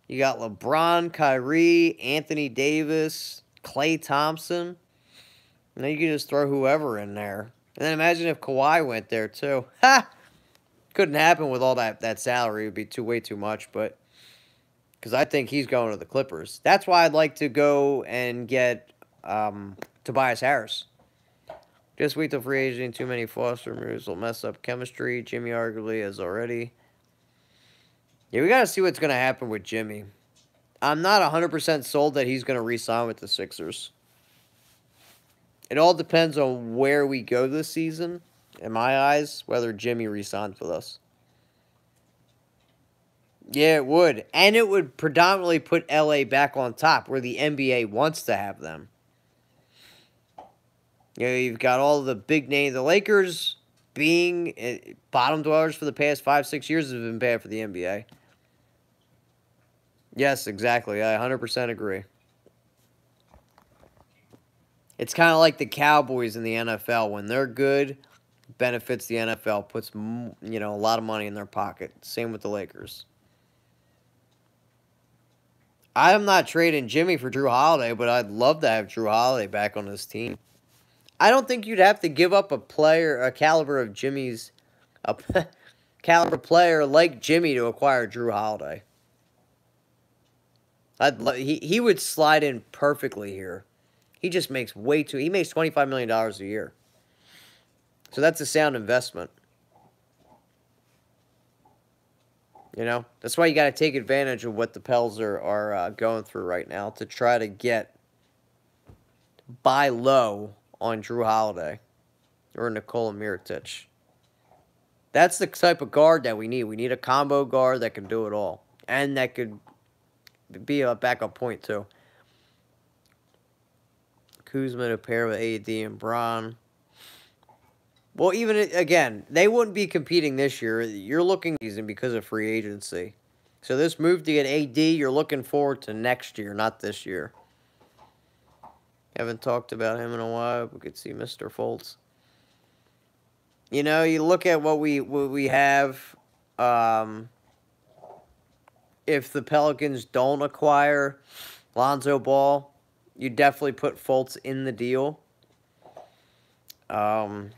You got LeBron, Kyrie, Anthony Davis, Klay Thompson. And then you can just throw whoever in there. And then imagine if Kawhi went there too. Ha! Couldn't happen with all that salary. It would be way too much, but because I think he's going to the Clippers. That's why I'd like to go and get Tobias Harris. Just wait till free agent. Too many Foster moves will mess up chemistry. Jimmy arguably has already. Yeah, we got to see what's going to happen with Jimmy. I'm not 100% sold that he's going to re-sign with the Sixers. It all depends on where we go this season, in my eyes, whether Jimmy re-signs with us. Yeah, it would. And it would predominantly put LA back on top, where the NBA wants to have them. You know, you've got all the big names. The Lakers being bottom dwellers for the past 5-6 years has been bad for the NBA. Yes, exactly. I 100% agree. It's kind of like the Cowboys in the NFL. When they're good, benefits the NFL, puts a lot of money in their pocket. Same with the Lakers. I'm not trading Jimmy for Drew Holiday, but I'd love to have Drew Holiday back on this team. I don't think you'd have to give up a caliber of Jimmy's, a caliber player like Jimmy to acquire Drew Holiday. He would slide in perfectly here. He just makes he makes $25 million a year. So that's a sound investment. You know, that's why you got to take advantage of what the Pels are going through right now to try to buy low on Drew Holiday or Nikola Mirotic. That's the type of guard that we need. We need a combo guard that can do it all. And that could be a backup point, too. Kuzma to pair with AD and Braun. Well, even, again, they wouldn't be competing this year. You're looking season because of free agency. So this move to get AD, you're looking forward to next year, not this year. Haven't talked about him in a while. We could see Mr. Fultz. You know, you look at what we have. If the Pelicans don't acquire Lonzo Ball, you definitely put Fultz in the deal. You know,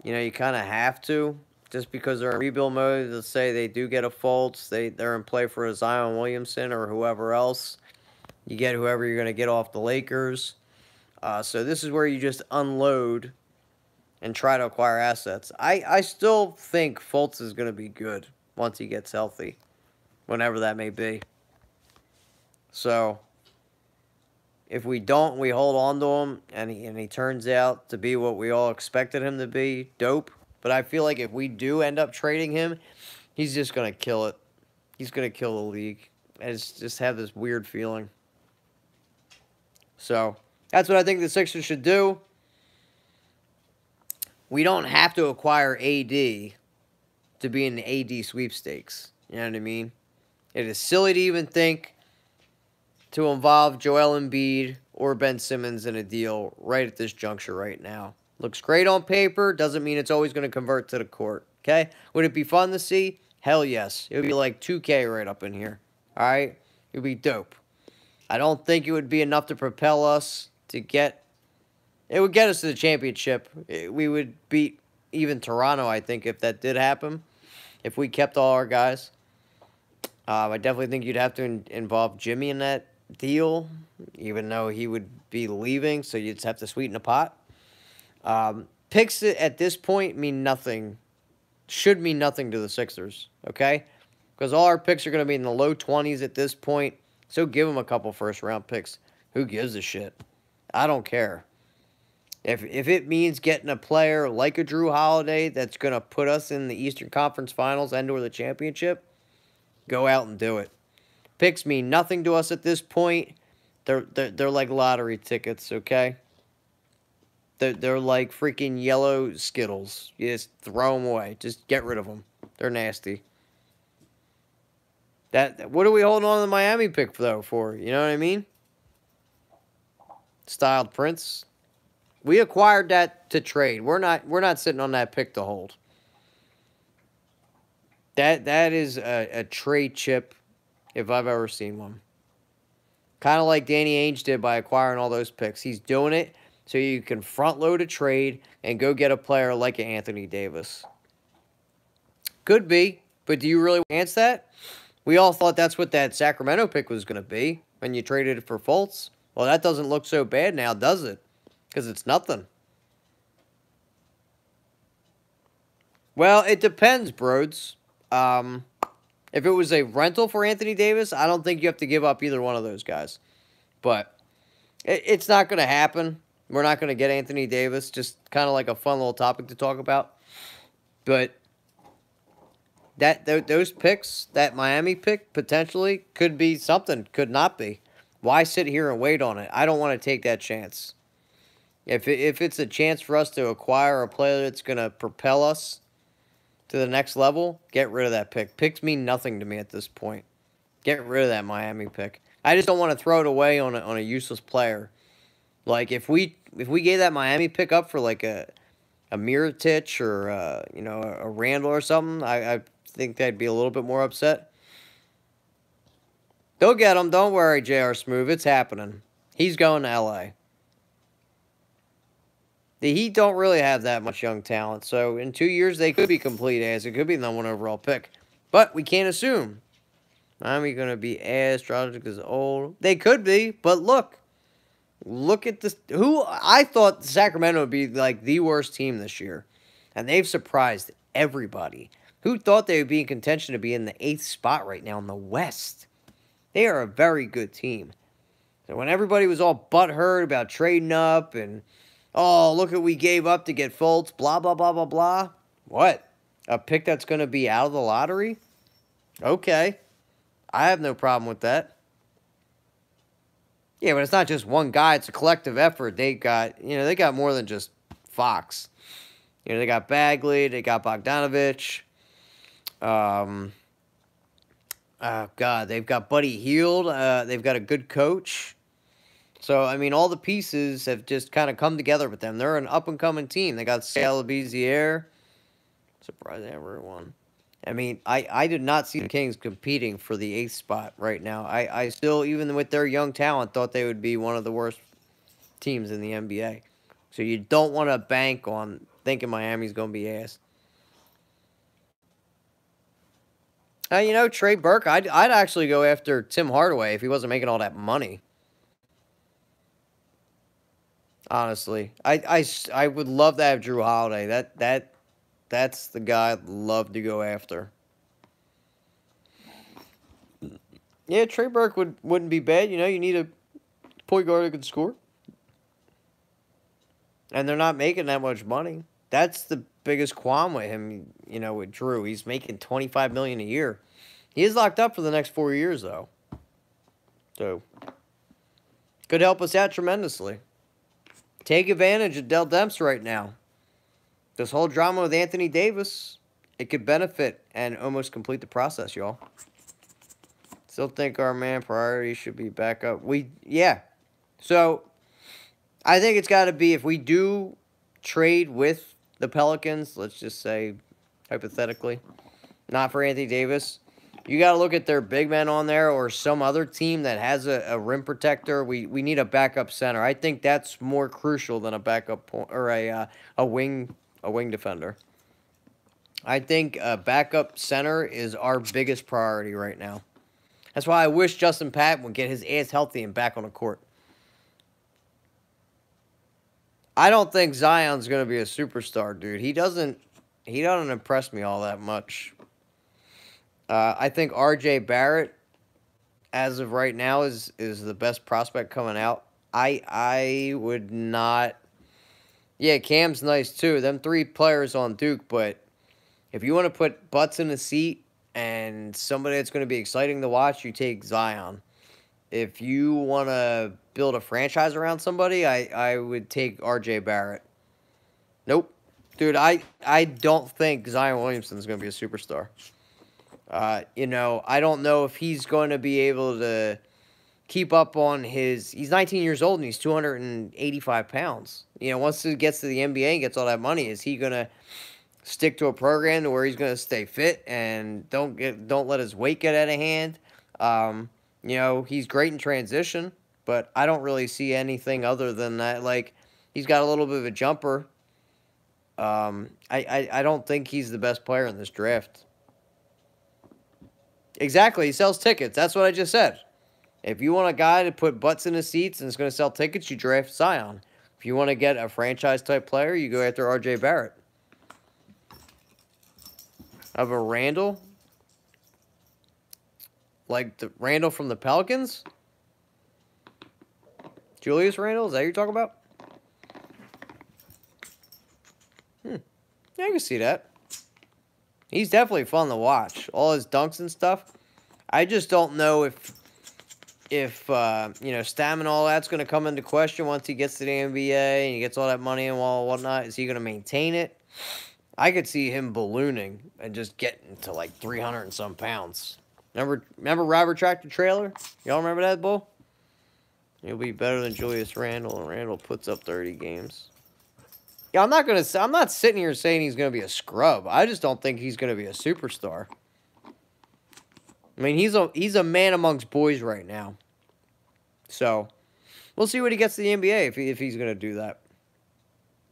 you kind of have to, just because they're in rebuild mode. Let's say they do get a Fultz, they're in play for a Zion Williamson or whoever else. You get whoever you're going to get off the Lakers. So this is where you just unload and try to acquire assets. I still think Fultz is going to be good once he gets healthy, whenever that may be. So if we don't, we hold on to him, and he turns out to be what we all expected him to be, dope. But I feel like if we do end up trading him, he's just going to kill it. He's going to kill the league. I just have this weird feeling. So that's what I think the Sixers should do. We don't have to acquire AD to be in the AD sweepstakes. You know what I mean? It is silly to even think to involve Joel Embiid or Ben Simmons in a deal right at this juncture right now. Looks great on paper. Doesn't mean it's always going to convert to the court. Okay? Would it be fun to see? Hell yes. It would be like 2K right up in here. All right? It would be dope. I don't think it would be enough to propel us to get... It would get us to the championship. We would beat even Toronto, I think, if that did happen. If we kept all our guys. I definitely think you'd have to involve Jimmy in that deal, even though he would be leaving, so you'd just have to sweeten the pot. Picks at this point mean nothing. Should mean nothing to the Sixers, okay? Because all our picks are going to be in the low 20s at this point, so give them a couple first-round picks. Who gives a shit? I don't care. If it means getting a player like a Drew Holiday that's going to put us in the Eastern Conference Finals and or the championship, go out and do it. Picks mean nothing to us at this point. They're like lottery tickets, okay? They're like freaking yellow Skittles. You just throw them away. Just get rid of them. They're nasty. What are we holding on to the Miami pick, though, for? You know what I mean? Styled Prince. We acquired that to trade. We're not sitting on that pick to hold. That is a trade chip if I've ever seen one. Kind of like Danny Ainge did by acquiring all those picks. He's doing it so you can front load a trade and go get a player like Anthony Davis. Could be, but do you really chance that? We all thought that's what that Sacramento pick was going to be when you traded it for Fultz. Well, that doesn't look so bad now, does it? Because it's nothing. Well, it depends, broads. If it was a rental for Anthony Davis, I don't think you have to give up either one of those guys. But it's not going to happen. We're not going to get Anthony Davis. Just kind of like a fun little topic to talk about. But those picks, that Miami pick, potentially could be something. Could not be. Why sit here and wait on it? I don't want to take that chance. If it's a chance for us to acquire a player that's going to propel us to the next level, get rid of that pick. Picks mean nothing to me at this point. Get rid of that Miami pick. I just don't want to throw it away on a useless player. Like if we gave that Miami pick up for like a Mirotic or a Randall or something, I think they'd be a little bit more upset. They'll get him. Don't worry, J.R. Smooth. It's happening. He's going to L.A. The Heat don't really have that much young talent, so in 2 years they could be complete ass. It could be the #1 overall pick, but we can't assume. Miami going to be ass. Dragic is old. They could be, but look at this. Who I thought Sacramento would be like the worst team this year, and they've surprised everybody. Who thought they would be in contention to be in the 8th spot right now in the West? They are a very good team. So when everybody was all butthurt about trading up and, oh, look what we gave up to get Fultz, blah, blah, blah, blah, blah. What? A pick that's going to be out of the lottery? Okay. I have no problem with that. Yeah, but it's not just one guy. It's a collective effort. They got, they got more than just Fox. They got Bagley. They got Bogdanovich. Oh, God. They've got Buddy Hield. They've got a good coach. So, I mean, all the pieces have just kind of come together with them. They're an up-and-coming team. They got Scalabizier. Surprised everyone. I mean, I did not see the Kings competing for the 8th spot right now. I still, even with their young talent, thought they would be one of the worst teams in the NBA. So you don't want to bank on thinking Miami's going to be ass. Trey Burke, I'd actually go after Tim Hardaway if he wasn't making all that money. Honestly, I would love to have Drew Holiday. That's the guy I'd love to go after. Yeah, Trey Burke wouldn't be bad. You need a point guard who can score. And they're not making that much money. That's the biggest qualm with him, with Drew. He's making $25 million a year. He is locked up for the next 4 years, though. So, could help us out tremendously. Take advantage of Dell Demps right now. This whole drama with Anthony Davis, it could benefit and almost complete the process, y'all. Still think our man priority should be back up. Yeah. So, I think it's got to be, if we do trade with the Pelicans, let's just say, hypothetically, not for Anthony Davis, you got to look at their big men on there or some other team that has a rim protector. We need a backup center. I think that's more crucial than a backup or a wing defender. I think a backup center is our biggest priority right now. That's why I wish Justin Patton would get his ass healthy and back on the court. I don't think Zion's going to be a superstar, dude. He doesn't impress me all that much. I think R.J. Barrett, as of right now, is the best prospect coming out. I would not. Yeah, Cam's nice too. Them 3 players on Duke, but if you want to put butts in the seat and somebody that's going to be exciting to watch, you take Zion. If you want to build a franchise around somebody, I would take R.J. Barrett. Nope. Dude, I don't think Zion Williamson is going to be a superstar. I don't know if he's going to be able to keep up on his... He's 19 years old and he's 285 pounds. Once he gets to the NBA and gets all that money, is he going to stick to a program to where he's going to stay fit and don't let his weight get out of hand? He's great in transition, but I don't really see anything other than that. Like, he's got a little bit of a jumper. I don't think he's the best player in this draft. Exactly, he sells tickets. That's what I just said. If you want a guy to put butts in the seats and is going to sell tickets, you draft Zion. If you want to get a franchise-type player, you go after R.J. Barrett. Of a Randall? Like the Randall from the Pelicans? Julius Randle? Is that what you're talking about? Yeah, I can see that. He's definitely fun to watch. All his dunks and stuff. I just don't know if stamina and all that's going to come into question once he gets to the NBA and he gets all that money and whatnot. Is he going to maintain it? I could see him ballooning and just getting to like 300 and some pounds. Remember Robert Tractor Trailer? Y'all remember that, bull? He'll be better than Julius Randle, and Randle puts up 30 games. Yeah, I'm not sitting here saying he's going to be a scrub. I just don't think he's going to be a superstar. I mean, he's a man amongst boys right now. So, we'll see what he gets to the NBA if he's going to do that.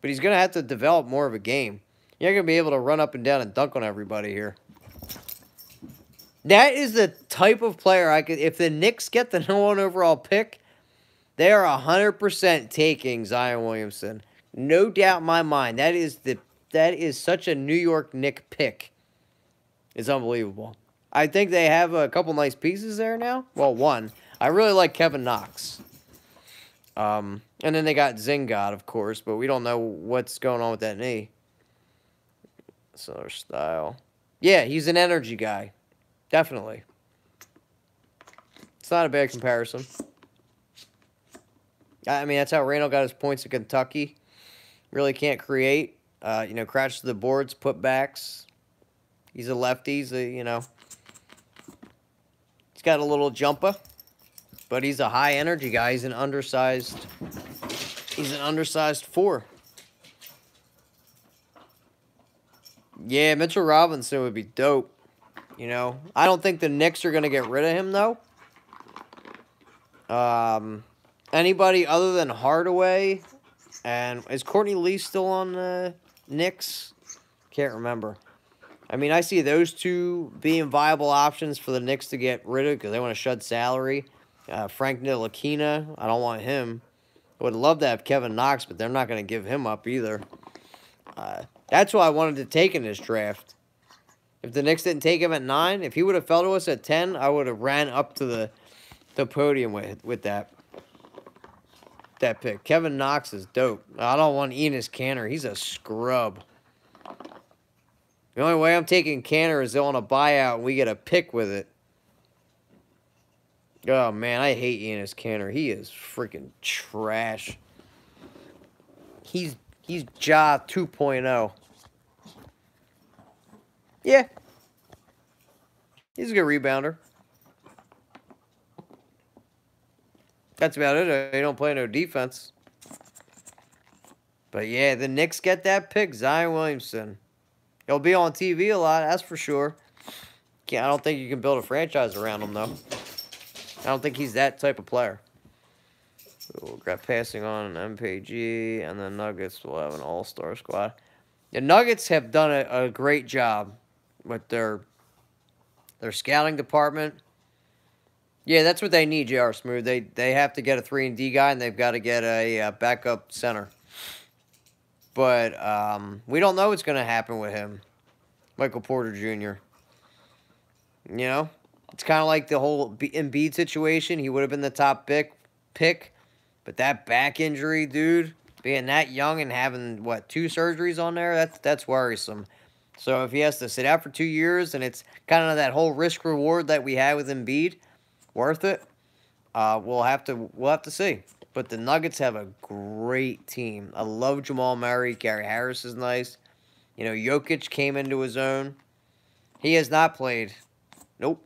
But he's going to have to develop more of a game. You're not going to be able to run up and down and dunk on everybody here. That is the type of player I could... If the Knicks get the #1 overall pick, they are 100% taking Zion Williamson. No doubt in my mind. That is such a New York Knick pick. It's unbelievable. I think they have a couple nice pieces there now. Well, one. I really like Kevin Knox. And then they got Zingod, of course, but we don't know what's going on with that knee. another style. Yeah, he's an energy guy. Definitely. It's not a bad comparison. I mean, that's how Randall got his points at Kentucky. Really can't create. You know, crash to the boards, putbacks. He's a lefty. He's a, you know, he's got a little jumper, but he's a high energy guy. He's an undersized 4. Yeah, Mitchell Robinson would be dope. You know, I don't think the Knicks are going to get rid of him, though. Anybody other than Hardaway, and is Courtney Lee still on the Knicks? Can't remember. I mean, I see those two being viable options for the Knicks to get rid of because they want to shed salary. Frank Ntilikina, I don't want him. I would love to have Kevin Knox, but they're not going to give him up either. That's why I wanted to take in this draft. If the Knicks didn't take him at 9, if he would have fell to us at 10, I would have ran up to the podium with that pick. Kevin Knox is dope. I don't want Enes Kanter. He's a scrub. The only way I'm taking Kanter is on a buyout and we get a pick with it. Oh, man, I hate Enes Kanter. He is freaking trash. He's Ja 2.0. Yeah. He's a good rebounder. That's about it. They don't play no defense. But, yeah, the Knicks get that pick, Zion Williamson. He'll be on TV a lot, that's for sure. I don't think you can build a franchise around him, though. I don't think he's that type of player. We'll grab passing on an MPG, and the Nuggets will have an all-star squad. The Nuggets have done a great job with their scouting department. Yeah, that's what they need, J.R. Smooth. They have to get a 3-and-D guy, and they've got to get a backup center. But we don't know what's going to happen with him, Michael Porter Jr. You know, it's kind of like the whole Embiid situation. He would have been the top pick, but that back injury, dude, being that young and having, what, 2 surgeries on there, that's worrisome. So if he has to sit out for 2 years, and it's kind of that whole risk-reward that we had with Embiid, worth it, we'll have to see. But the Nuggets have a great team. I love Jamal Murray. Gary Harris is nice. You know, Jokic came into his own. He has not played. Nope.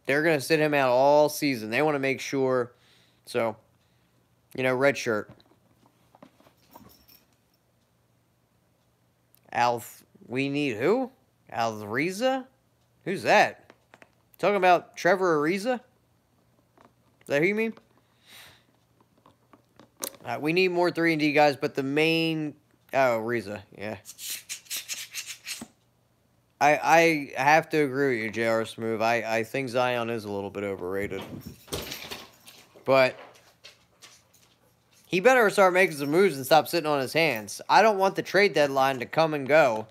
They're going to sit him out all season. They want to make sure. So, you know, red shirt. We need who? Ariza? Who's that? Talking about Trevor Ariza? Is that who you mean? We need more 3-and-D guys, but the main... Oh, Ariza, yeah. I have to agree with you, J.R. Smooth. I think Zion is a little bit overrated. But he better start making some moves and stop sitting on his hands. I don't want the trade deadline to come and go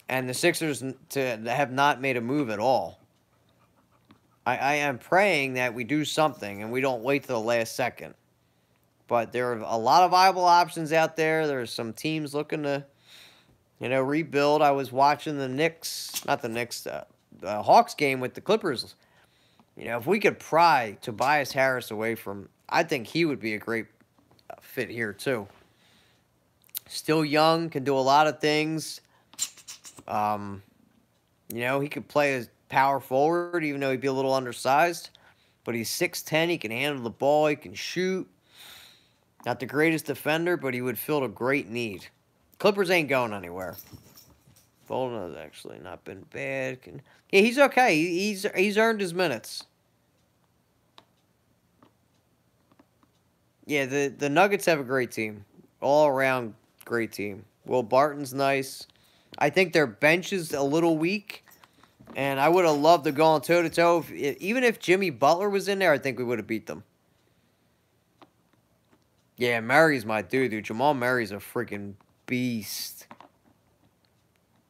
and the Sixers to have not made a move at all. I am praying that we do something and we don't wait till the last second. But there are a lot of viable options out there. There's some teams looking to, you know, rebuild. I was watching the Hawks game with the Clippers. You know, if we could pry Tobias Harris away from, I think he would be a great fit here too. Still young, can do a lot of things. You know, he could play as power forward, even though he'd be a little undersized. But he's 6'10", he can handle the ball, he can shoot. Not the greatest defender, but he would fill a great need. Clippers ain't going anywhere. Bolden has actually not been bad. Yeah, he's okay. He's earned his minutes. Yeah, the Nuggets have a great team. All around great team. Will Barton's nice. I think their bench is a little weak. And I would have loved to go on toe-to-toe. Even if Jimmy Butler was in there, I think we would have beat them. Yeah, Murray's my dude. Jamal Murray's a freaking beast.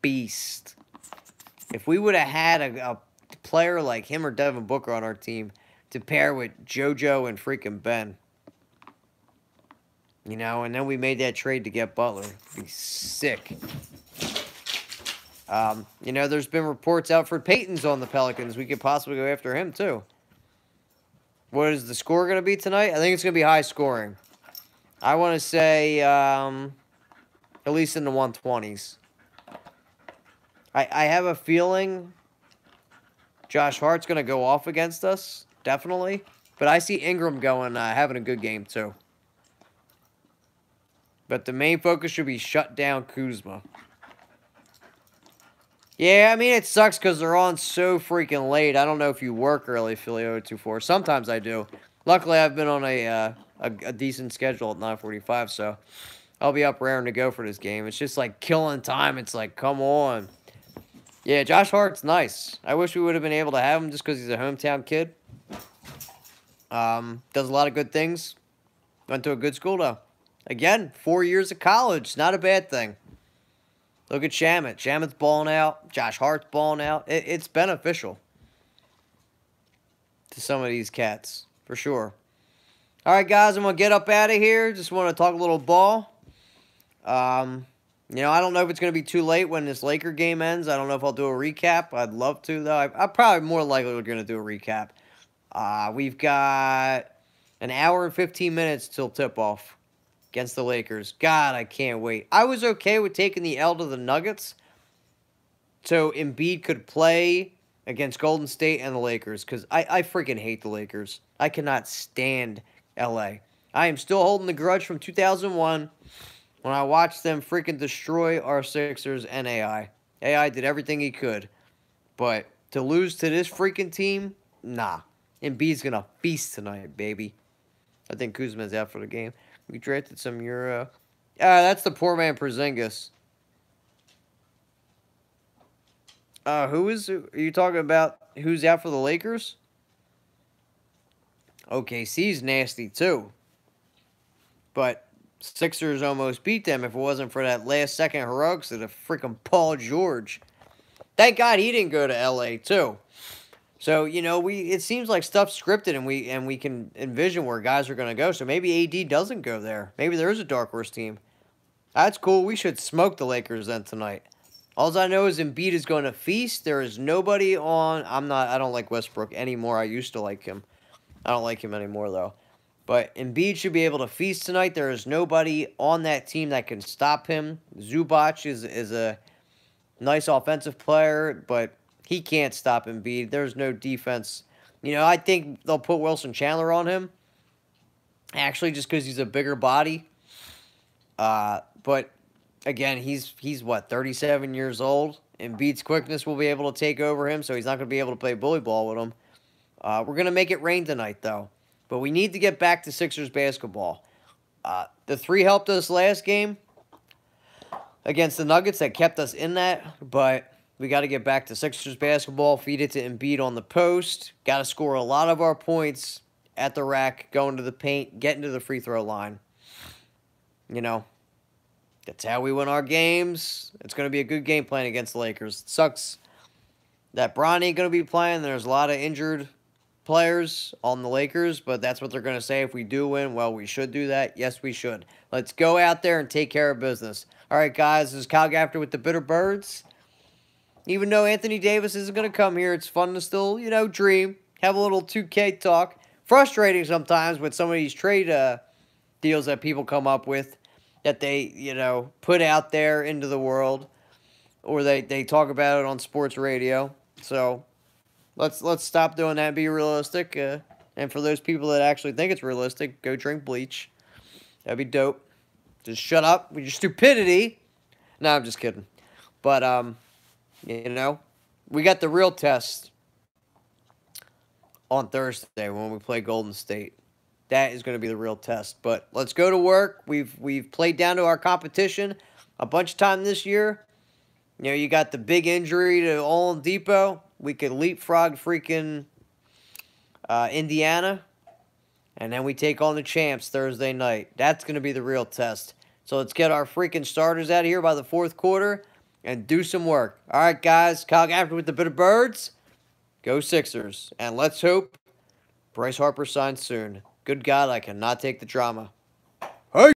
Beast. If we would have had a player like him or Devin Booker on our team to pair with JoJo and freaking Ben. You know, and then we made that trade to get Butler. It'd be sick. You know, there's been reports Alfred Payton's on the Pelicans. We could possibly go after him, too. What is the score going to be tonight? I think it's going to be high scoring. I want to say at least in the 120s. I have a feeling Josh Hart's going to go off against us, definitely. But I see Ingram going, having a good game, too. But the main focus should be shut down Kuzma. Yeah, I mean, it sucks because they're on so freaking late. I don't know if you work early, Philly 024. Sometimes I do. Luckily, I've been on a decent schedule at 9:45, so I'll be up raring to go for this game. It's just like killing time. It's like, come on. Yeah, Josh Hart's nice. I wish we would have been able to have him just because he's a hometown kid. Does a lot of good things. Went to a good school, though. Again, 4 years of college. Not a bad thing. Look at Shamet. Shamet's balling out. Josh Hart's balling out. It's beneficial to some of these cats, for sure. All right, guys, I'm going to get up out of here. Just want to talk a little ball. You know, I don't know if it's going to be too late when this Laker game ends. I don't know if I'll do a recap. I'd love to, though. I'm probably more likely we're going to do a recap. We've got an hour and 15 minutes till tip-off against the Lakers. God, I can't wait. I was okay with taking the L to the Nuggets so Embiid could play against Golden State and the Lakers because I freaking hate the Lakers. I cannot stand L.A. I am still holding the grudge from 2001 when I watched them freaking destroy our Sixers and AI. AI did everything he could. But to lose to this freaking team, nah. Embiid's going to feast tonight, baby. I think Kuzma's out for the game. We drafted some Euro. That's the poor man Porzingis. Are you talking about who's out for the Lakers? OKC's nasty too. But Sixers almost beat them if it wasn't for that last second heroics of the freaking Paul George. Thank God he didn't go to LA too. So, you know, it seems like stuff's scripted and we can envision where guys are going to go. So maybe AD doesn't go there. Maybe there is a dark horse team. That's cool. We should smoke the Lakers then tonight. All I know is Embiid is going to feast. There is nobody on. I don't like Westbrook anymore. I used to like him. I don't like him anymore, though. But Embiid should be able to feast tonight. There is nobody on that team that can stop him. Zubac is a nice offensive player, but he can't stop Embiid. There's no defense. You know, I think they'll put Wilson Chandler on him. Actually, just because he's a bigger body. But, again, he's what, 37 years old? Embiid's quickness will be able to take over him, so he's not going to be able to play bully ball with him. We're going to make it rain tonight, though. But we need to get back to Sixers basketball. The three helped us last game against the Nuggets. That kept us in that. But we got to get back to Sixers basketball. Feed it to Embiid on the post. Got to score a lot of our points at the rack, going to the paint, getting to the free throw line. You know, that's how we win our games. It's going to be a good game plan against the Lakers. It sucks that Bron ain't going to be playing. There's a lot of injured players on the Lakers, but that's what they're going to say if we do win. Well, we should do that. Yes, we should. Let's go out there and take care of business. All right, guys, this is Kyle Gaffner with the Bitter Birds. Even though Anthony Davis isn't going to come here, it's fun to still, you know, dream. Have a little 2K talk. Frustrating sometimes with some of these trade deals that people come up with that they, you know, put out there into the world, or they talk about it on sports radio. So let's stop doing that and be realistic. And for those people that actually think it's realistic, go drink bleach. That'd be dope. Just shut up with your stupidity. No, I'm just kidding. But, you know, we got the real test on Thursday when we play Golden State. That is going to be the real test. But let's go to work. We've played down to our competition a bunch of time this year. You know, you got the big injury to Oladipo. We could leapfrog freaking Indiana. And then we take on the champs Thursday night. That's going to be the real test. So let's get our freaking starters out of here by the fourth quarter and do some work. All right, guys. Kyle Gaffner with the Bitter Birds. Go Sixers. And let's hope Bryce Harper signs soon. Good God, I cannot take the drama.